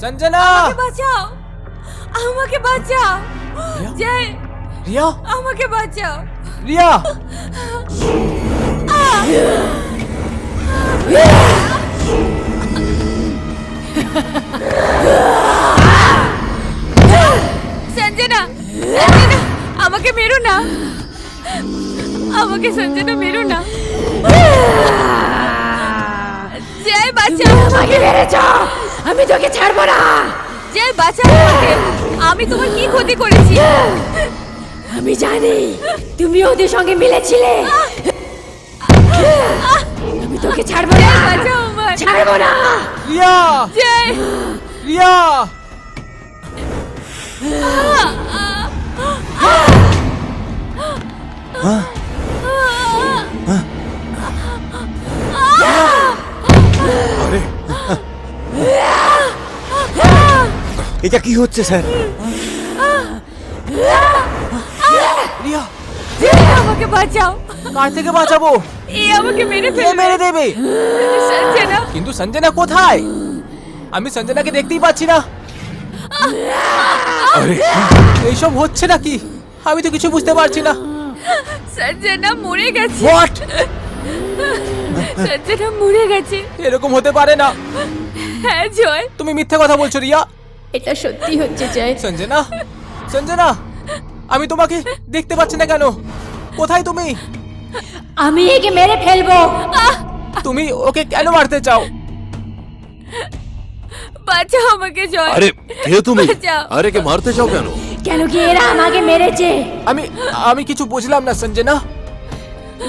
Speaker 1: সঞ্জনা।
Speaker 3: বাঁচাও, আমাকে বাঁচাও, জয়,
Speaker 1: রিয়া,
Speaker 3: আমাকে বাঁচাও।
Speaker 1: রিয়া,
Speaker 3: সঞ্জনা, সঞ্জনা, আমাকে মেরো না, আমাকে সঞ্জনা মেরো না। জয় বাঁচাও, আমাকে মেরেছো, আমি তোকে ছাড়বো না। জয় বাঁচাও আমাকে, আমি তোমার কি ক্ষতি করেছি? আমি জানি তুমি ওদের সঙ্গে মিলেছিলে। আমি তোকে ছাড়বো না, বাঁচাও আমায়, ছাড়বো না।
Speaker 1: রিয়া,
Speaker 3: জয়,
Speaker 1: রিয়া।
Speaker 8: এটা কি হচ্ছে স্যার?
Speaker 1: রিয়া,
Speaker 3: জয়, আমাকে বাঁচাও।
Speaker 1: কার থেকে বাঁচাবো?
Speaker 3: এ আমাকে মেরে
Speaker 1: কে
Speaker 3: ফেলবে।
Speaker 1: মেরে দেবে?
Speaker 3: সঞ্জনা,
Speaker 1: কিন্তু সঞ্জনা কোথায়? আমি সঞ্জনাকে দেখতেই পাচ্ছি না। এইসব হচ্ছে নাকি? আমি তো কিছু বুঝতে পারছি না।
Speaker 3: সঞ্জনা মরে গেছে।
Speaker 1: হোয়াট?
Speaker 3: সঞ্জনা মরে গেছে।
Speaker 1: এরকম হতে পারে না।
Speaker 3: হ্যাঁ জয়,
Speaker 1: তুমি মিথ্যে কথা বলছো রিয়া।
Speaker 2: এটা সত্যি হচ্ছে জয়।
Speaker 1: সঞ্জনা, সঞ্জনা, আমি তোমাকে দেখতে পাচ্ছি না কেন? কোথায় তুমি?
Speaker 3: আমি একে মেরে ফেলবো।
Speaker 1: তুমি ওকে কেন মারতে চাও?
Speaker 3: বাঁচাও আমাকে জয়।
Speaker 4: আরে কে তুমি?
Speaker 3: বাঁচাও।
Speaker 4: আরে কে মারতে চাও কেন?
Speaker 3: কেন কি এরা আমাকে মেরেছে?
Speaker 1: আমি কিছু বুঝলাম না সঞ্জনা।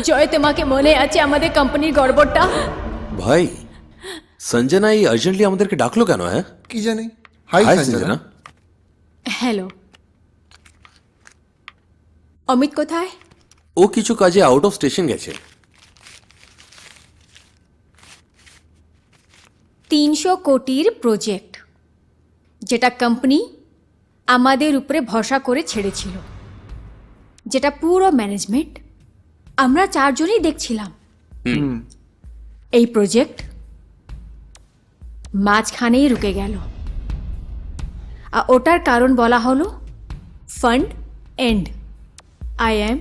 Speaker 2: জয়, তোমাকে মনে আছে আমাদের কোম্পানির গড়বড়টা?
Speaker 4: ভাই, সঞ্জনা এই আর্জেন্টলি আমাদেরকে ডাকলো কেন? হ্যাঁ,
Speaker 5: কি জানি। High
Speaker 4: high
Speaker 5: Sanjana.
Speaker 4: Sanjana.
Speaker 2: Hello, Amit কোথায়?
Speaker 4: ও কিছু কাজে আউট অফ স্টেশন গেছে।
Speaker 2: 300 কোটির প্রজেক্ট, যেটা কোম্পানি আমাদের উপরে ভরসা করে ছেড়েছিল, যেটা পুরো ম্যানেজমেন্ট আমরা 4 জনই দেখছিলাম। এই প্রজেক্ট মাঝখানেই রুকে গেল। আর ওটার কারণ বলা হলো fund end. I am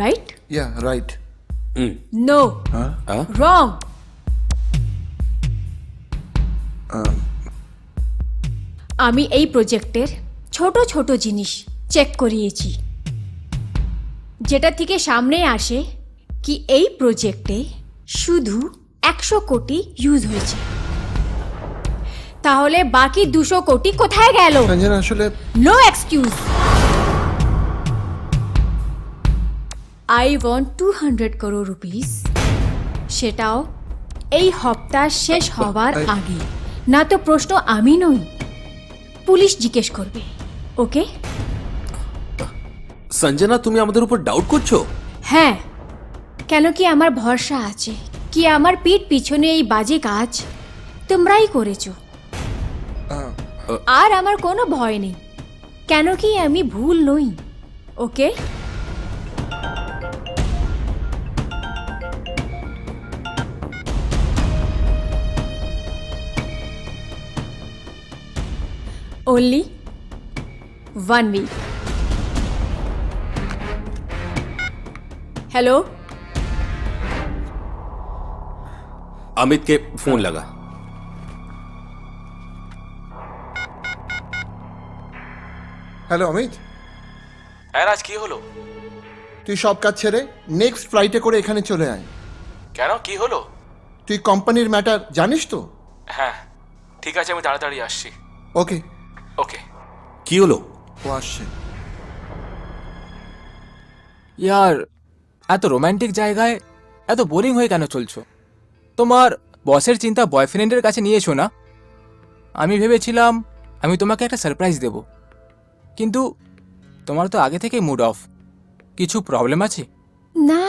Speaker 2: right?
Speaker 5: Yeah right.
Speaker 2: No, wrong. আমি এই প্রজেক্টের ছোট ছোট জিনিস চেক করিয়েছি, যেটা থেকে সামনে আসে কি এই প্রজেক্টে শুধু 100 কোটি ইউজ হয়েছে। তাহলে বাকি 200 কোটি কোথায় গেল?
Speaker 5: সঞ্জনা আসলে
Speaker 2: no excuse. I want 200 crore rupees, সেটাও এই হপ্তা শেষ হওয়ার আগে। না তো প্রশ্ন আমি নই, পুলিশ জিজ্ঞেস করবে। ওকে?
Speaker 4: সঞ্জনা, তুমি আমাদের উপর ডাউট করছো?
Speaker 2: হ্যাঁ, কেন কি আমার ভরসা আছে কি আমার পিঠ পিছনে এই বাজে কাজ তোমরাই করেছো, আর আমার কোনো ভয় নেই। কেন কি আমি ভুল নই। ওকে? only 1 week. हेलो,
Speaker 4: अमित के फोन लगा।
Speaker 5: হ্যালো অমিত।
Speaker 1: হ্যাঁ রাজ, কি হলো?
Speaker 5: তুই সব কাজ ছেড়ে নেক্সট ফ্লাইটে করে এখানে চলে আয়।
Speaker 6: কেন, কি হলো?
Speaker 5: তুই কোম্পানির ম্যাটার জানিস তো?
Speaker 6: হ্যাঁ, ঠিক আছে, আমি তাড়াতাড়ি আসছি।
Speaker 5: ওকে।
Speaker 6: ওকে।
Speaker 4: কি হলো?
Speaker 5: ও আসছে।
Speaker 1: ইয়ার, এত রোম্যান্টিক জায়গায় এত বোরিং হয়ে কেন চলছো? তোমার বসের চিন্তা বয়ফ্রেন্ডের কাছে নিয়েছো না? আমি ভেবেছিলাম আমি তোমাকে একটা সারপ্রাইজ দেব, কিন্তু তোমার তো আগে থেকেই মুড অফ। কিছু প্রবলেম আছে?
Speaker 2: না,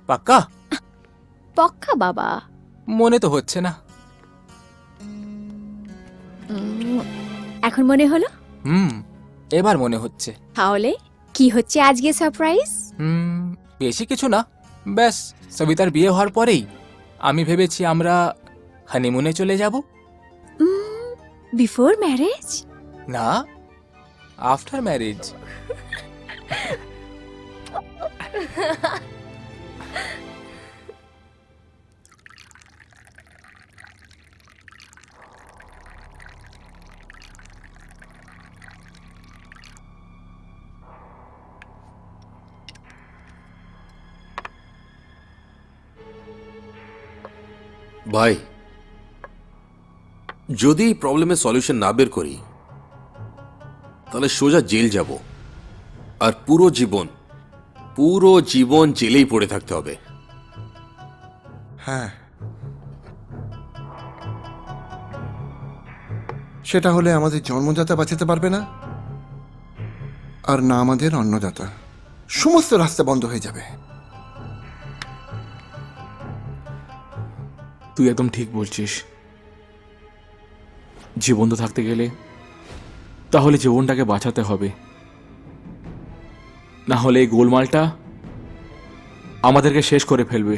Speaker 1: পাক্কা?
Speaker 2: পক্কা বাবা।
Speaker 1: মনে তো হচ্ছে না।
Speaker 2: এখন মনে হলো?
Speaker 1: এবার মনে হচ্ছে।
Speaker 2: তাহলে কি হচ্ছে আজকে সারপ্রাইজ?
Speaker 1: বেশি কিছু না, ব্যাস সবিতার বিয়ে হওয়ার পরেই আমি ভেবেছি আমরা হানিমুনে চলে যাব।
Speaker 2: Before marriage?
Speaker 1: না, আফটার ম্যারেজ।
Speaker 4: ভাই, যদি এই প্রবলেমের সলিউশন না বের করি তাহলে সোজা জেল যাব, আর পুরো জীবন জেলেই পড়ে থাকতে হবে।
Speaker 5: হ্যাঁ, সেটা হলে আমাদের জন্মদাতা বাঁচাতে পারবে না, আর না আমাদের অন্নদাতা। সমস্ত রাস্তা বন্ধ হয়ে যাবে।
Speaker 6: তুই একদম ঠিক বলছিস। জীবন তো থাকতে গেলে তাহলে জীবনটাকে বাঁচাতে হবে, না হলে এই গোলমালটা আমাদেরকে শেষ করে ফেলবে।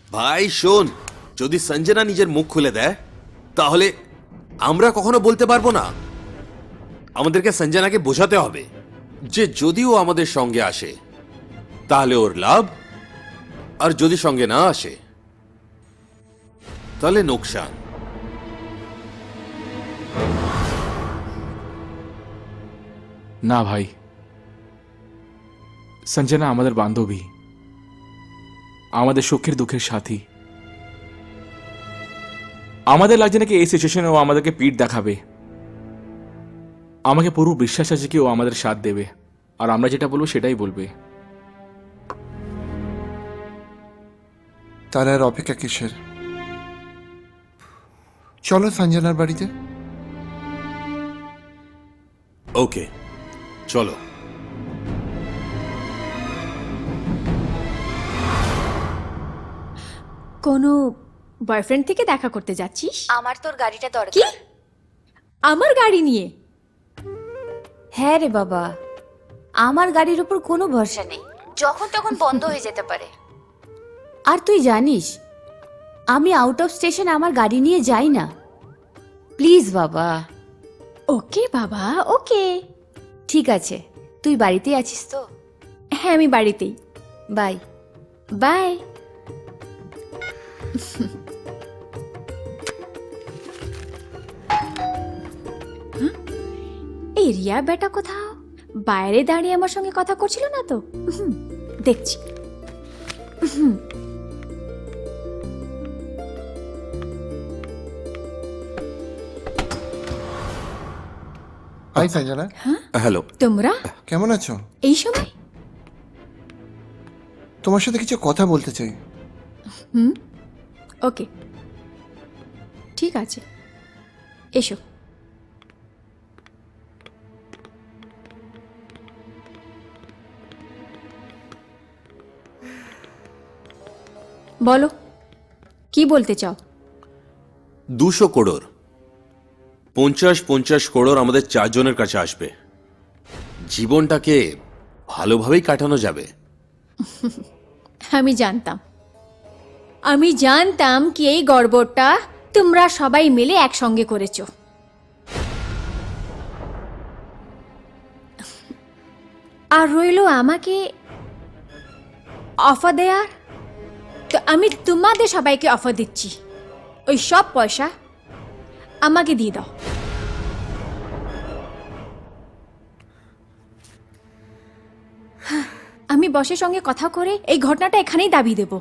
Speaker 4: ভাই শোন, যদি সঞ্জনা নিজের মুখ খুলে দেয় তাহলে আমরা কখনো বলতে পারবো না। আমাদেরকে সঞ্জনাকে বোঝাতে হবে যে যদি ও আমাদের সঙ্গে আসে তাহলে ওর লাভ, আর যদি সঙ্গে না আসে তাহলে নোকসান।
Speaker 6: না ভাই, সঞ্জনা আমাদের বান্ধবী, আমাদের সুখের দুঃখের সাথী। আমাদের লাগছে নাকি এই সিচুয়েশনে ও আমাদেরকে পিঠ দেখাবে। আমাকে পুরো বিশ্বাস আছে কি ও আমাদের সাথ দেবে, আর আমরা যেটা বলবো সেটাই বলবে।
Speaker 5: তার আর অপেক্ষা কিসের? চলো সঞ্জনার বাড়িতে।
Speaker 4: ওকে, চলো।
Speaker 2: কোনো বয়ফ্রেন্ড থেকে দেখা করতে যাচ্ছিস?
Speaker 9: আমার তোর গাড়িটা
Speaker 2: কি?
Speaker 9: দরকার।
Speaker 2: আমার গাড়ি নিয়ে?
Speaker 9: হ্যাঁ রে বাবা, আমার গাড়ির উপর কোনো ভরসা নেই, যখন তখন বন্ধ হয়ে যেতে পারে। আর তুই জানিস আমি আউট অফ স্টেশন আমার গাড়ি নিয়ে যাই না। প্লিজ বাবা।
Speaker 2: ওকে বাবা, ওকে।
Speaker 9: ঠিক আছে, তুই বাড়িতেই আছিস তো?
Speaker 2: হ্যাঁ, আমি বাড়িতেই।
Speaker 9: বাই।
Speaker 2: বাই। এই রিয়া বেটা কোথাও বাইরে দাঁড়িয়ে আমার সঙ্গে কথা করছিল না তো? দেখছি।
Speaker 5: হাই সঞ্জনা।
Speaker 4: হ্যালো।
Speaker 2: তোমরা
Speaker 5: কেমন আছো?
Speaker 2: এই সময়?
Speaker 5: তোমার সাথে কিছু কথা বলতে চাই।
Speaker 2: ওকে, ঠিক আছে, এসো। বলো, কি বলতে চাও?
Speaker 4: 200 করোড়, 50 করোড় আমাদের 4 জনের কাছে আসবে। জীবনটাকে ভালোভাবেই কাটানো যাবে।
Speaker 2: আমি জানতাম কি এই গড়বড়টা তোমরা সবাই মিলে একসঙ্গে করেছো। আর রইলো আমাকে অফার দেয়ার, তো আমি তোমাদের সবাইকে অফার দিচ্ছি। ওই সব পয়সা আমাকে দিয়ে দাও। আমি বসের সঙ্গে কথা করে এই ঘটনাটা এখানেই দাবি দেব,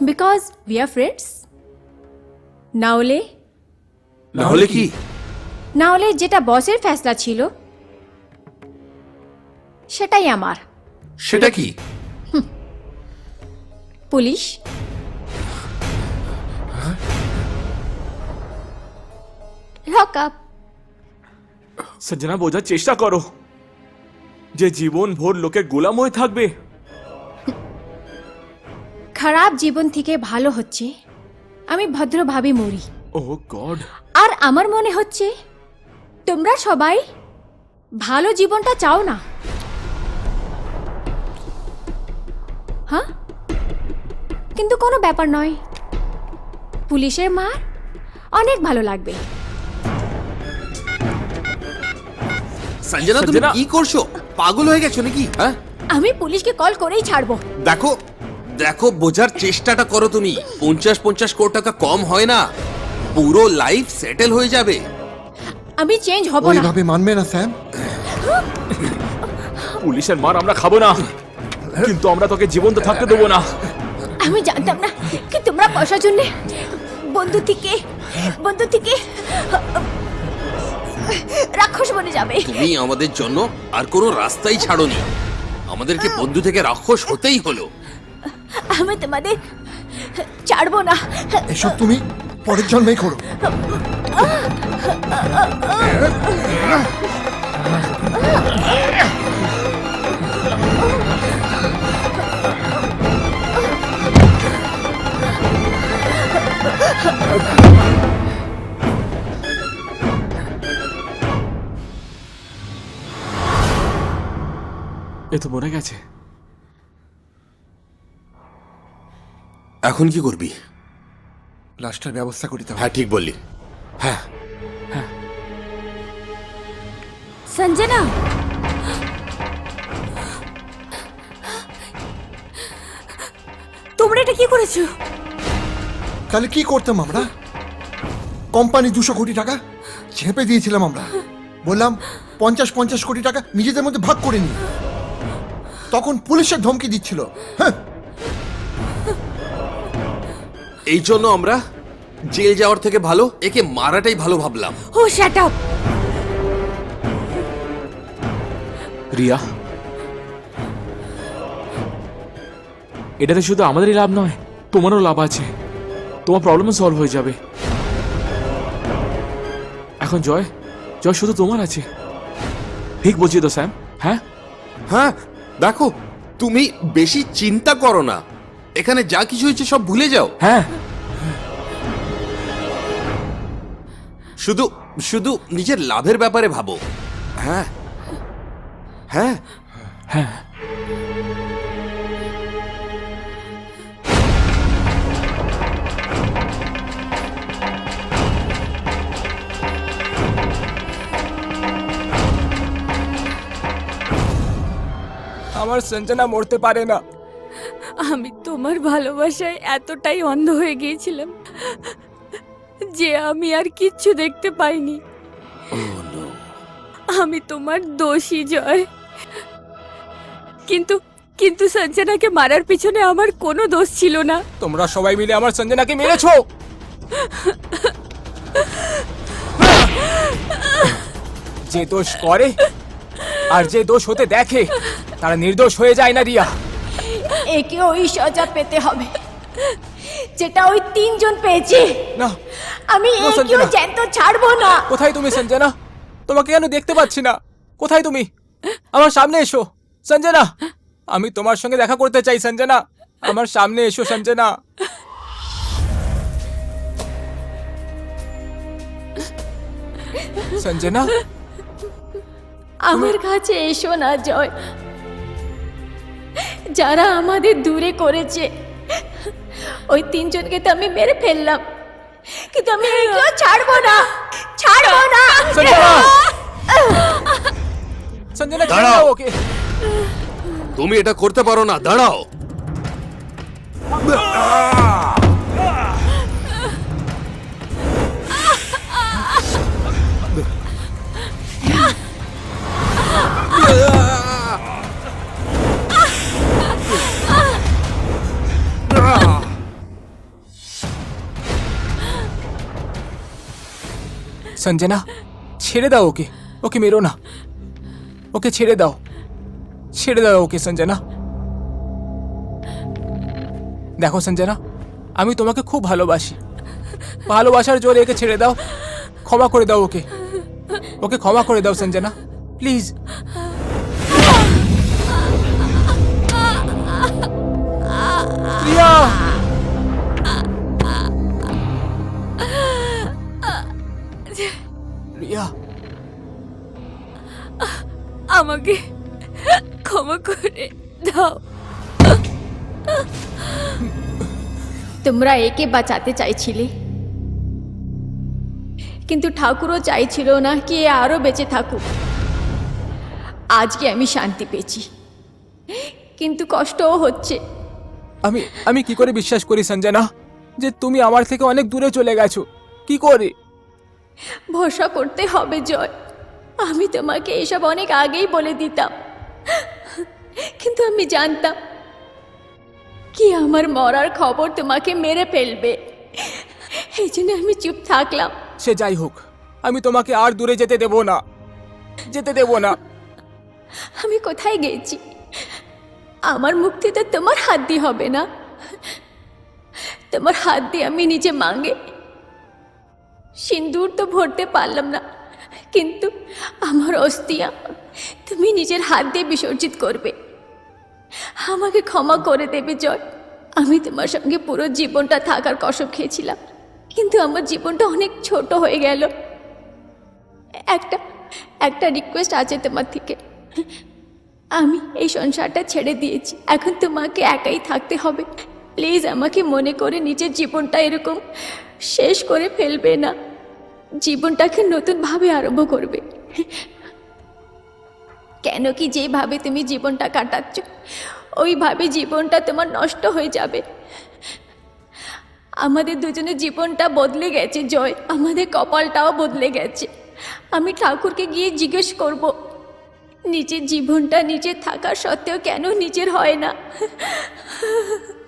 Speaker 2: বিকজ উই আর ফ্রেন্ডস। না হলে
Speaker 4: কি?
Speaker 2: যেটা বসের ফেসলা ছিল সেটাই আমার।
Speaker 4: সেটা কি?
Speaker 2: পুলিশ। Lock up.
Speaker 6: সঞ্জনা, বোঝার চেষ্টা করো যে জীবন ভোর লোকের গোলাম হয়ে থাকবে।
Speaker 2: খারাপ জীবন থেকে ভালো হচ্ছে আমি ভদ্রভাবে মরি।
Speaker 6: ও গড।
Speaker 2: আর আমার মনে হচ্ছে তোমরা সবাই ভালো জীবনটা চাও না। হ্যাঁ, কিন্তু কোনো ব্যাপার নয়, পুলিশের মার অনেক ভালো লাগবে।
Speaker 4: সঞ্জনা, তুমি
Speaker 6: সঞ্জনা।
Speaker 4: কি করছো? পাগল হয়ে গেছো নাকি? হ্যাঁ,
Speaker 2: আমি পুলিশকে কল করেই ছাড়বো।
Speaker 4: দেখো দেখো, বোঝার চেষ্টাটা করো তুমি। 50 কোটি টাকা কম হয় না, পুরো লাইফ সেটেল হয়ে যাবে।
Speaker 2: আমি চেঞ্জ হব না।
Speaker 5: ওইভাবে মানবে না স্যাম।
Speaker 6: পুলিশের মার আমরা খাবো না, কিন্তু আমরা তোকে জীবন্ত থাকতে দেবো না।
Speaker 2: আমি জানতাম না কি তোমরা পয়সার জন্য বন্ধু থেকে রাক্ষস বনে যাবে।
Speaker 4: তুমি আমাদের জন্য আর কোনো রাস্তাই ছাড়োনি, আমাদেরকে বন্ধু থেকে রাক্ষস হতেই হলো।
Speaker 2: আমি তোমাদের ছাড়বো না।
Speaker 5: এসব তুমি পরের জন্মেই করো।
Speaker 6: এ তো মরে গেছে।
Speaker 4: এখন কি করবি?
Speaker 5: লাস্টের ব্যবস্থা করিতে হবে।
Speaker 4: হ্যাঁ, ঠিক বললি। হ্যাঁ,
Speaker 3: সঞ্জনা, তোমরা এটা কি করেছো?
Speaker 5: তাহলে কি করতাম আমরা? কোম্পানি 200 কোটি টাকা ছেপে দিয়েছিলাম আমরা, বললাম 50 কোটি টাকা নিজেদের মধ্যে ভাগ করে নি। তখন পুলিশের ধমকি দিচ্ছিল। হ্যাঁ,
Speaker 4: এই জন্য আমরা জেল যাওয়ার থেকে ভালো একে মারাটাই ভালো ভাবলাম।
Speaker 3: ও শাট আপ।
Speaker 6: রিয়া, এটাতে শুধু আমাদেরই লাভ নয়, তোমারও লাভ আছে। তোমার প্রবলেমও সলভ হয়ে যাবে। এখন জয় শুধু তোমার আছে। ঠিক বলছি তো স্যাম? হ্যাঁ
Speaker 4: হ্যাঁ, দেখো, তুমি বেশি চিন্তা করো না, এখানে যা কিছু হয়েছে সব ভুলে যাও।
Speaker 6: হ্যাঁ,
Speaker 4: শুধু শুধু নিজের লাভের ব্যাপারে ভাবো। হ্যাঁ হ্যাঁ
Speaker 6: হ্যাঁ।
Speaker 1: আমার সঞ্জনা মরতে পারে না।
Speaker 3: আমি তোমার ভালোবাসায় এতটাই অন্ধ হয়ে গিয়েছিলাম যে আমি আর কিচ্ছু দেখতে পাইনি। আমি তোমার দোষী জয়, কিন্তু সঞ্জনাকে মারার পিছনে আমার কোনো দোষ ছিল না।
Speaker 1: তোমরা সবাই মিলে আমার সঞ্জনাকে মেরেছো। যে দোষ করে আর যে দোষ হতে দেখে তারা নির্দোষ হয়ে যায় না রিয়া।
Speaker 2: একে ওই সাজা পেতে হবে যেটা ওই 3 জন পেয়েছে।
Speaker 1: না,
Speaker 2: আমি
Speaker 1: না,
Speaker 2: একেও
Speaker 1: সঞ্জনা।
Speaker 2: জ্যান্ত ছাড়বো না।
Speaker 1: কোথায় তুমি সঞ্জনা? তোমাকে কেন দেখতে পাচ্ছি না? কোথায় তুমি? আমার সামনে এসো সঞ্জনা, আমি তোমার সঙ্গে দেখা করতে চাই সঞ্জনা। আমার সামনে এসো সঞ্জনা। সঞ্জনা,
Speaker 2: আমার কাছে এসো না জয়। যারা আমাদের দূরে করেছে ওই 3 জনকে তো আমি মেরে ফেললাম, কিন্তু আমি একেও ছাড়বো না।
Speaker 1: সঞ্জনা, সঞ্জনা ছেড়ে
Speaker 4: দাঁড়াও।
Speaker 1: দাও ওকে।
Speaker 4: তুমি এটা করতে পারো না, দাঁড়াও।
Speaker 1: সঞ্জনা, ছেড়ে দাও ওকে, ওকে মেরো না, ওকে ছেড়ে দাও, ছেড়ে দাও ওকে সঞ্জনা। দেখো সঞ্জনা, আমি তোমাকে খুব ভালোবাসি, ভালোবাসার জোরে একে ছেড়ে দাও, ক্ষমা করে দাও ওকে, ওকে ক্ষমা করে দাও সঞ্জনা, প্লিজ। প্রিয়া, প্রিয়া,
Speaker 3: আমাকে ক্ষমা করে দাও।
Speaker 2: তোমরা একে বাঁচাতে চাইছিলে, কিন্তু ঠাকুরও চাইছিল না কি এ আরো বেঁচে থাকুক। আজকে আমি শান্তি পেয়েছি, কিন্তু কষ্টও হচ্ছে।
Speaker 1: আমি কি করে বিশ্বাস করি সঞ্জনা যে তুমি আমার থেকে অনেক দূরে চলে গেছো? কি করে?
Speaker 2: ভরসা করতে হবে জয়, আমি তোমাকে এসব অনেক আগেই বলে দিতাম, কিন্তু আমি জানতাম কি আমার মরার খবর তোমাকে মেরে ফেলবে, এই জন্য আমি চুপ থাকলাম।
Speaker 1: সে যাই হোক, আমি তোমাকে আর দূরে যেতে দেব না, যেতে দেব না।
Speaker 2: আমি কোথায় গেছি? আমার মুক্তি তো তোমার হাত দিয়ে হবে না, তোমার হাত দিয়ে আমি নিজে মাঙ্গে সিন্দুর তো ভরতে পারলাম না, কিন্তু আমার অস্থিয়া তুমি নিজের হাত দিয়ে বিসর্জিত করবে। আমাকে ক্ষমা করে দেবে জয়, আমি তোমার সঙ্গে পুরো জীবনটা থাকার কসম খেয়েছিলাম, কিন্তু আমার জীবনটা অনেক ছোট হয়ে গেল। একটা রিকোয়েস্ট আছে তোমার থেকে, আমি এই সংসারটা ছেড়ে দিয়েছি, এখন তোমাকে একাই থাকতে হবে। প্লিজ আমাকে মনে করে নিজের জীবনটা এরকম শেষ করে ফেলবে না, জীবনটাকে নতুনভাবে আরম্ভ করবে। কেন কি যেভাবে তুমি জীবনটা কাটাচ্ছ ওইভাবে জীবনটা তোমার নষ্ট হয়ে যাবে। আমাদের দুজনের জীবনটা বদলে গেছে জয়, আমাদের কপালটাও বদলে গেছে। আমি ঠাকুরকে গিয়ে জিজ্ঞেস করব, নিজের জীবনটা নিজের থাকার সত্ত্বেও কেন নিজের হয় না।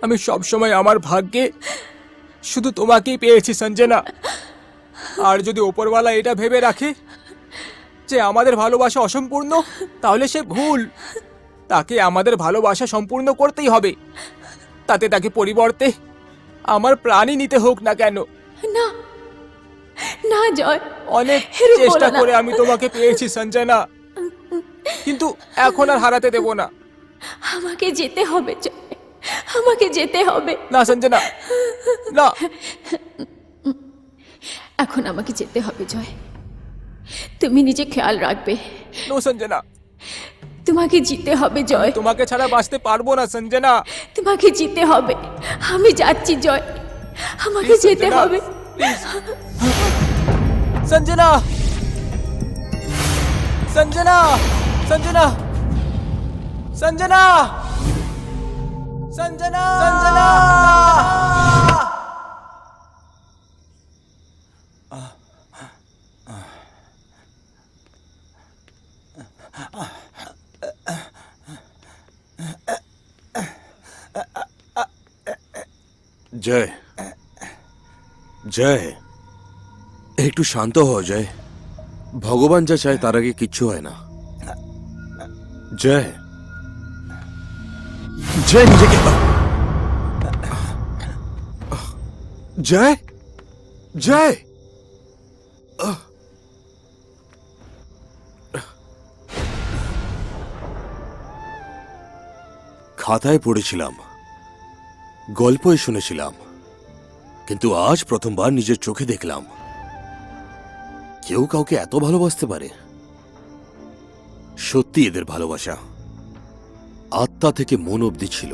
Speaker 1: আমি সব সময় আমার ভাগ্যে শুধু তোমাকেই পেয়েছি সঞ্জনা, আর যদি ওপরওয়ালা এটা ভেবে রাখে যে আমাদের ভালোবাসা অসম্পূর্ণ, তাহলে সে ভুল। তাকে আমাদের ভালোবাসা সম্পূর্ণ করতেই হবে, তাতে তাকে পরিবর্তে আমার প্রাণই নিতে হোক না কেন।
Speaker 2: না না জয়,
Speaker 1: অনেক
Speaker 2: এরকম
Speaker 1: চেষ্টা
Speaker 2: বলো না।
Speaker 1: করে আমি তোমাকে পেয়েছি সঞ্জনা, কিন্তু এখন আর হারাতে দেব না।
Speaker 2: আমাকে যেতে হবে জয়, আমাকে যেতে হবে।
Speaker 1: না সঞ্জনা, না,
Speaker 2: এখন আমাকে যেতে হবে জয়, তুমি নিজে খেয়াল রাখবে।
Speaker 1: নো সঞ্জনা,
Speaker 2: তোমাকে জিতে হবে জয়,
Speaker 1: তোমাকে ছাড়া বাঁচতে পারবো না সঞ্জনা।
Speaker 2: তোমাকে জিতে হবে। আমি যাচ্ছি জয়, আমাকে
Speaker 1: Please,
Speaker 2: যেতে
Speaker 1: সঞ্জনা,
Speaker 2: হবে।
Speaker 1: please। সঞ্জনা, সঞ্জনা, সঞ্জনা, সঞ্জনা, সঞ্জনা, সঞ্জনা।
Speaker 4: জয়, জয়, একটু শান্ত হও জয়। ভগবান যা চায় তার আগে কিচ্ছু হয় না। জয়, জয় নিজেকে, জয়, জয়, খাতায় পড়েছিলাম, গল্পই শুনেছিলাম, কিন্তু আজ প্রথমবার নিজের চোখে দেখলাম কেউ কাউকে এত ভালোবাসতে পারে। সত্যি এদের ভালোবাসা আত্মা থেকে মন অবধি ছিল।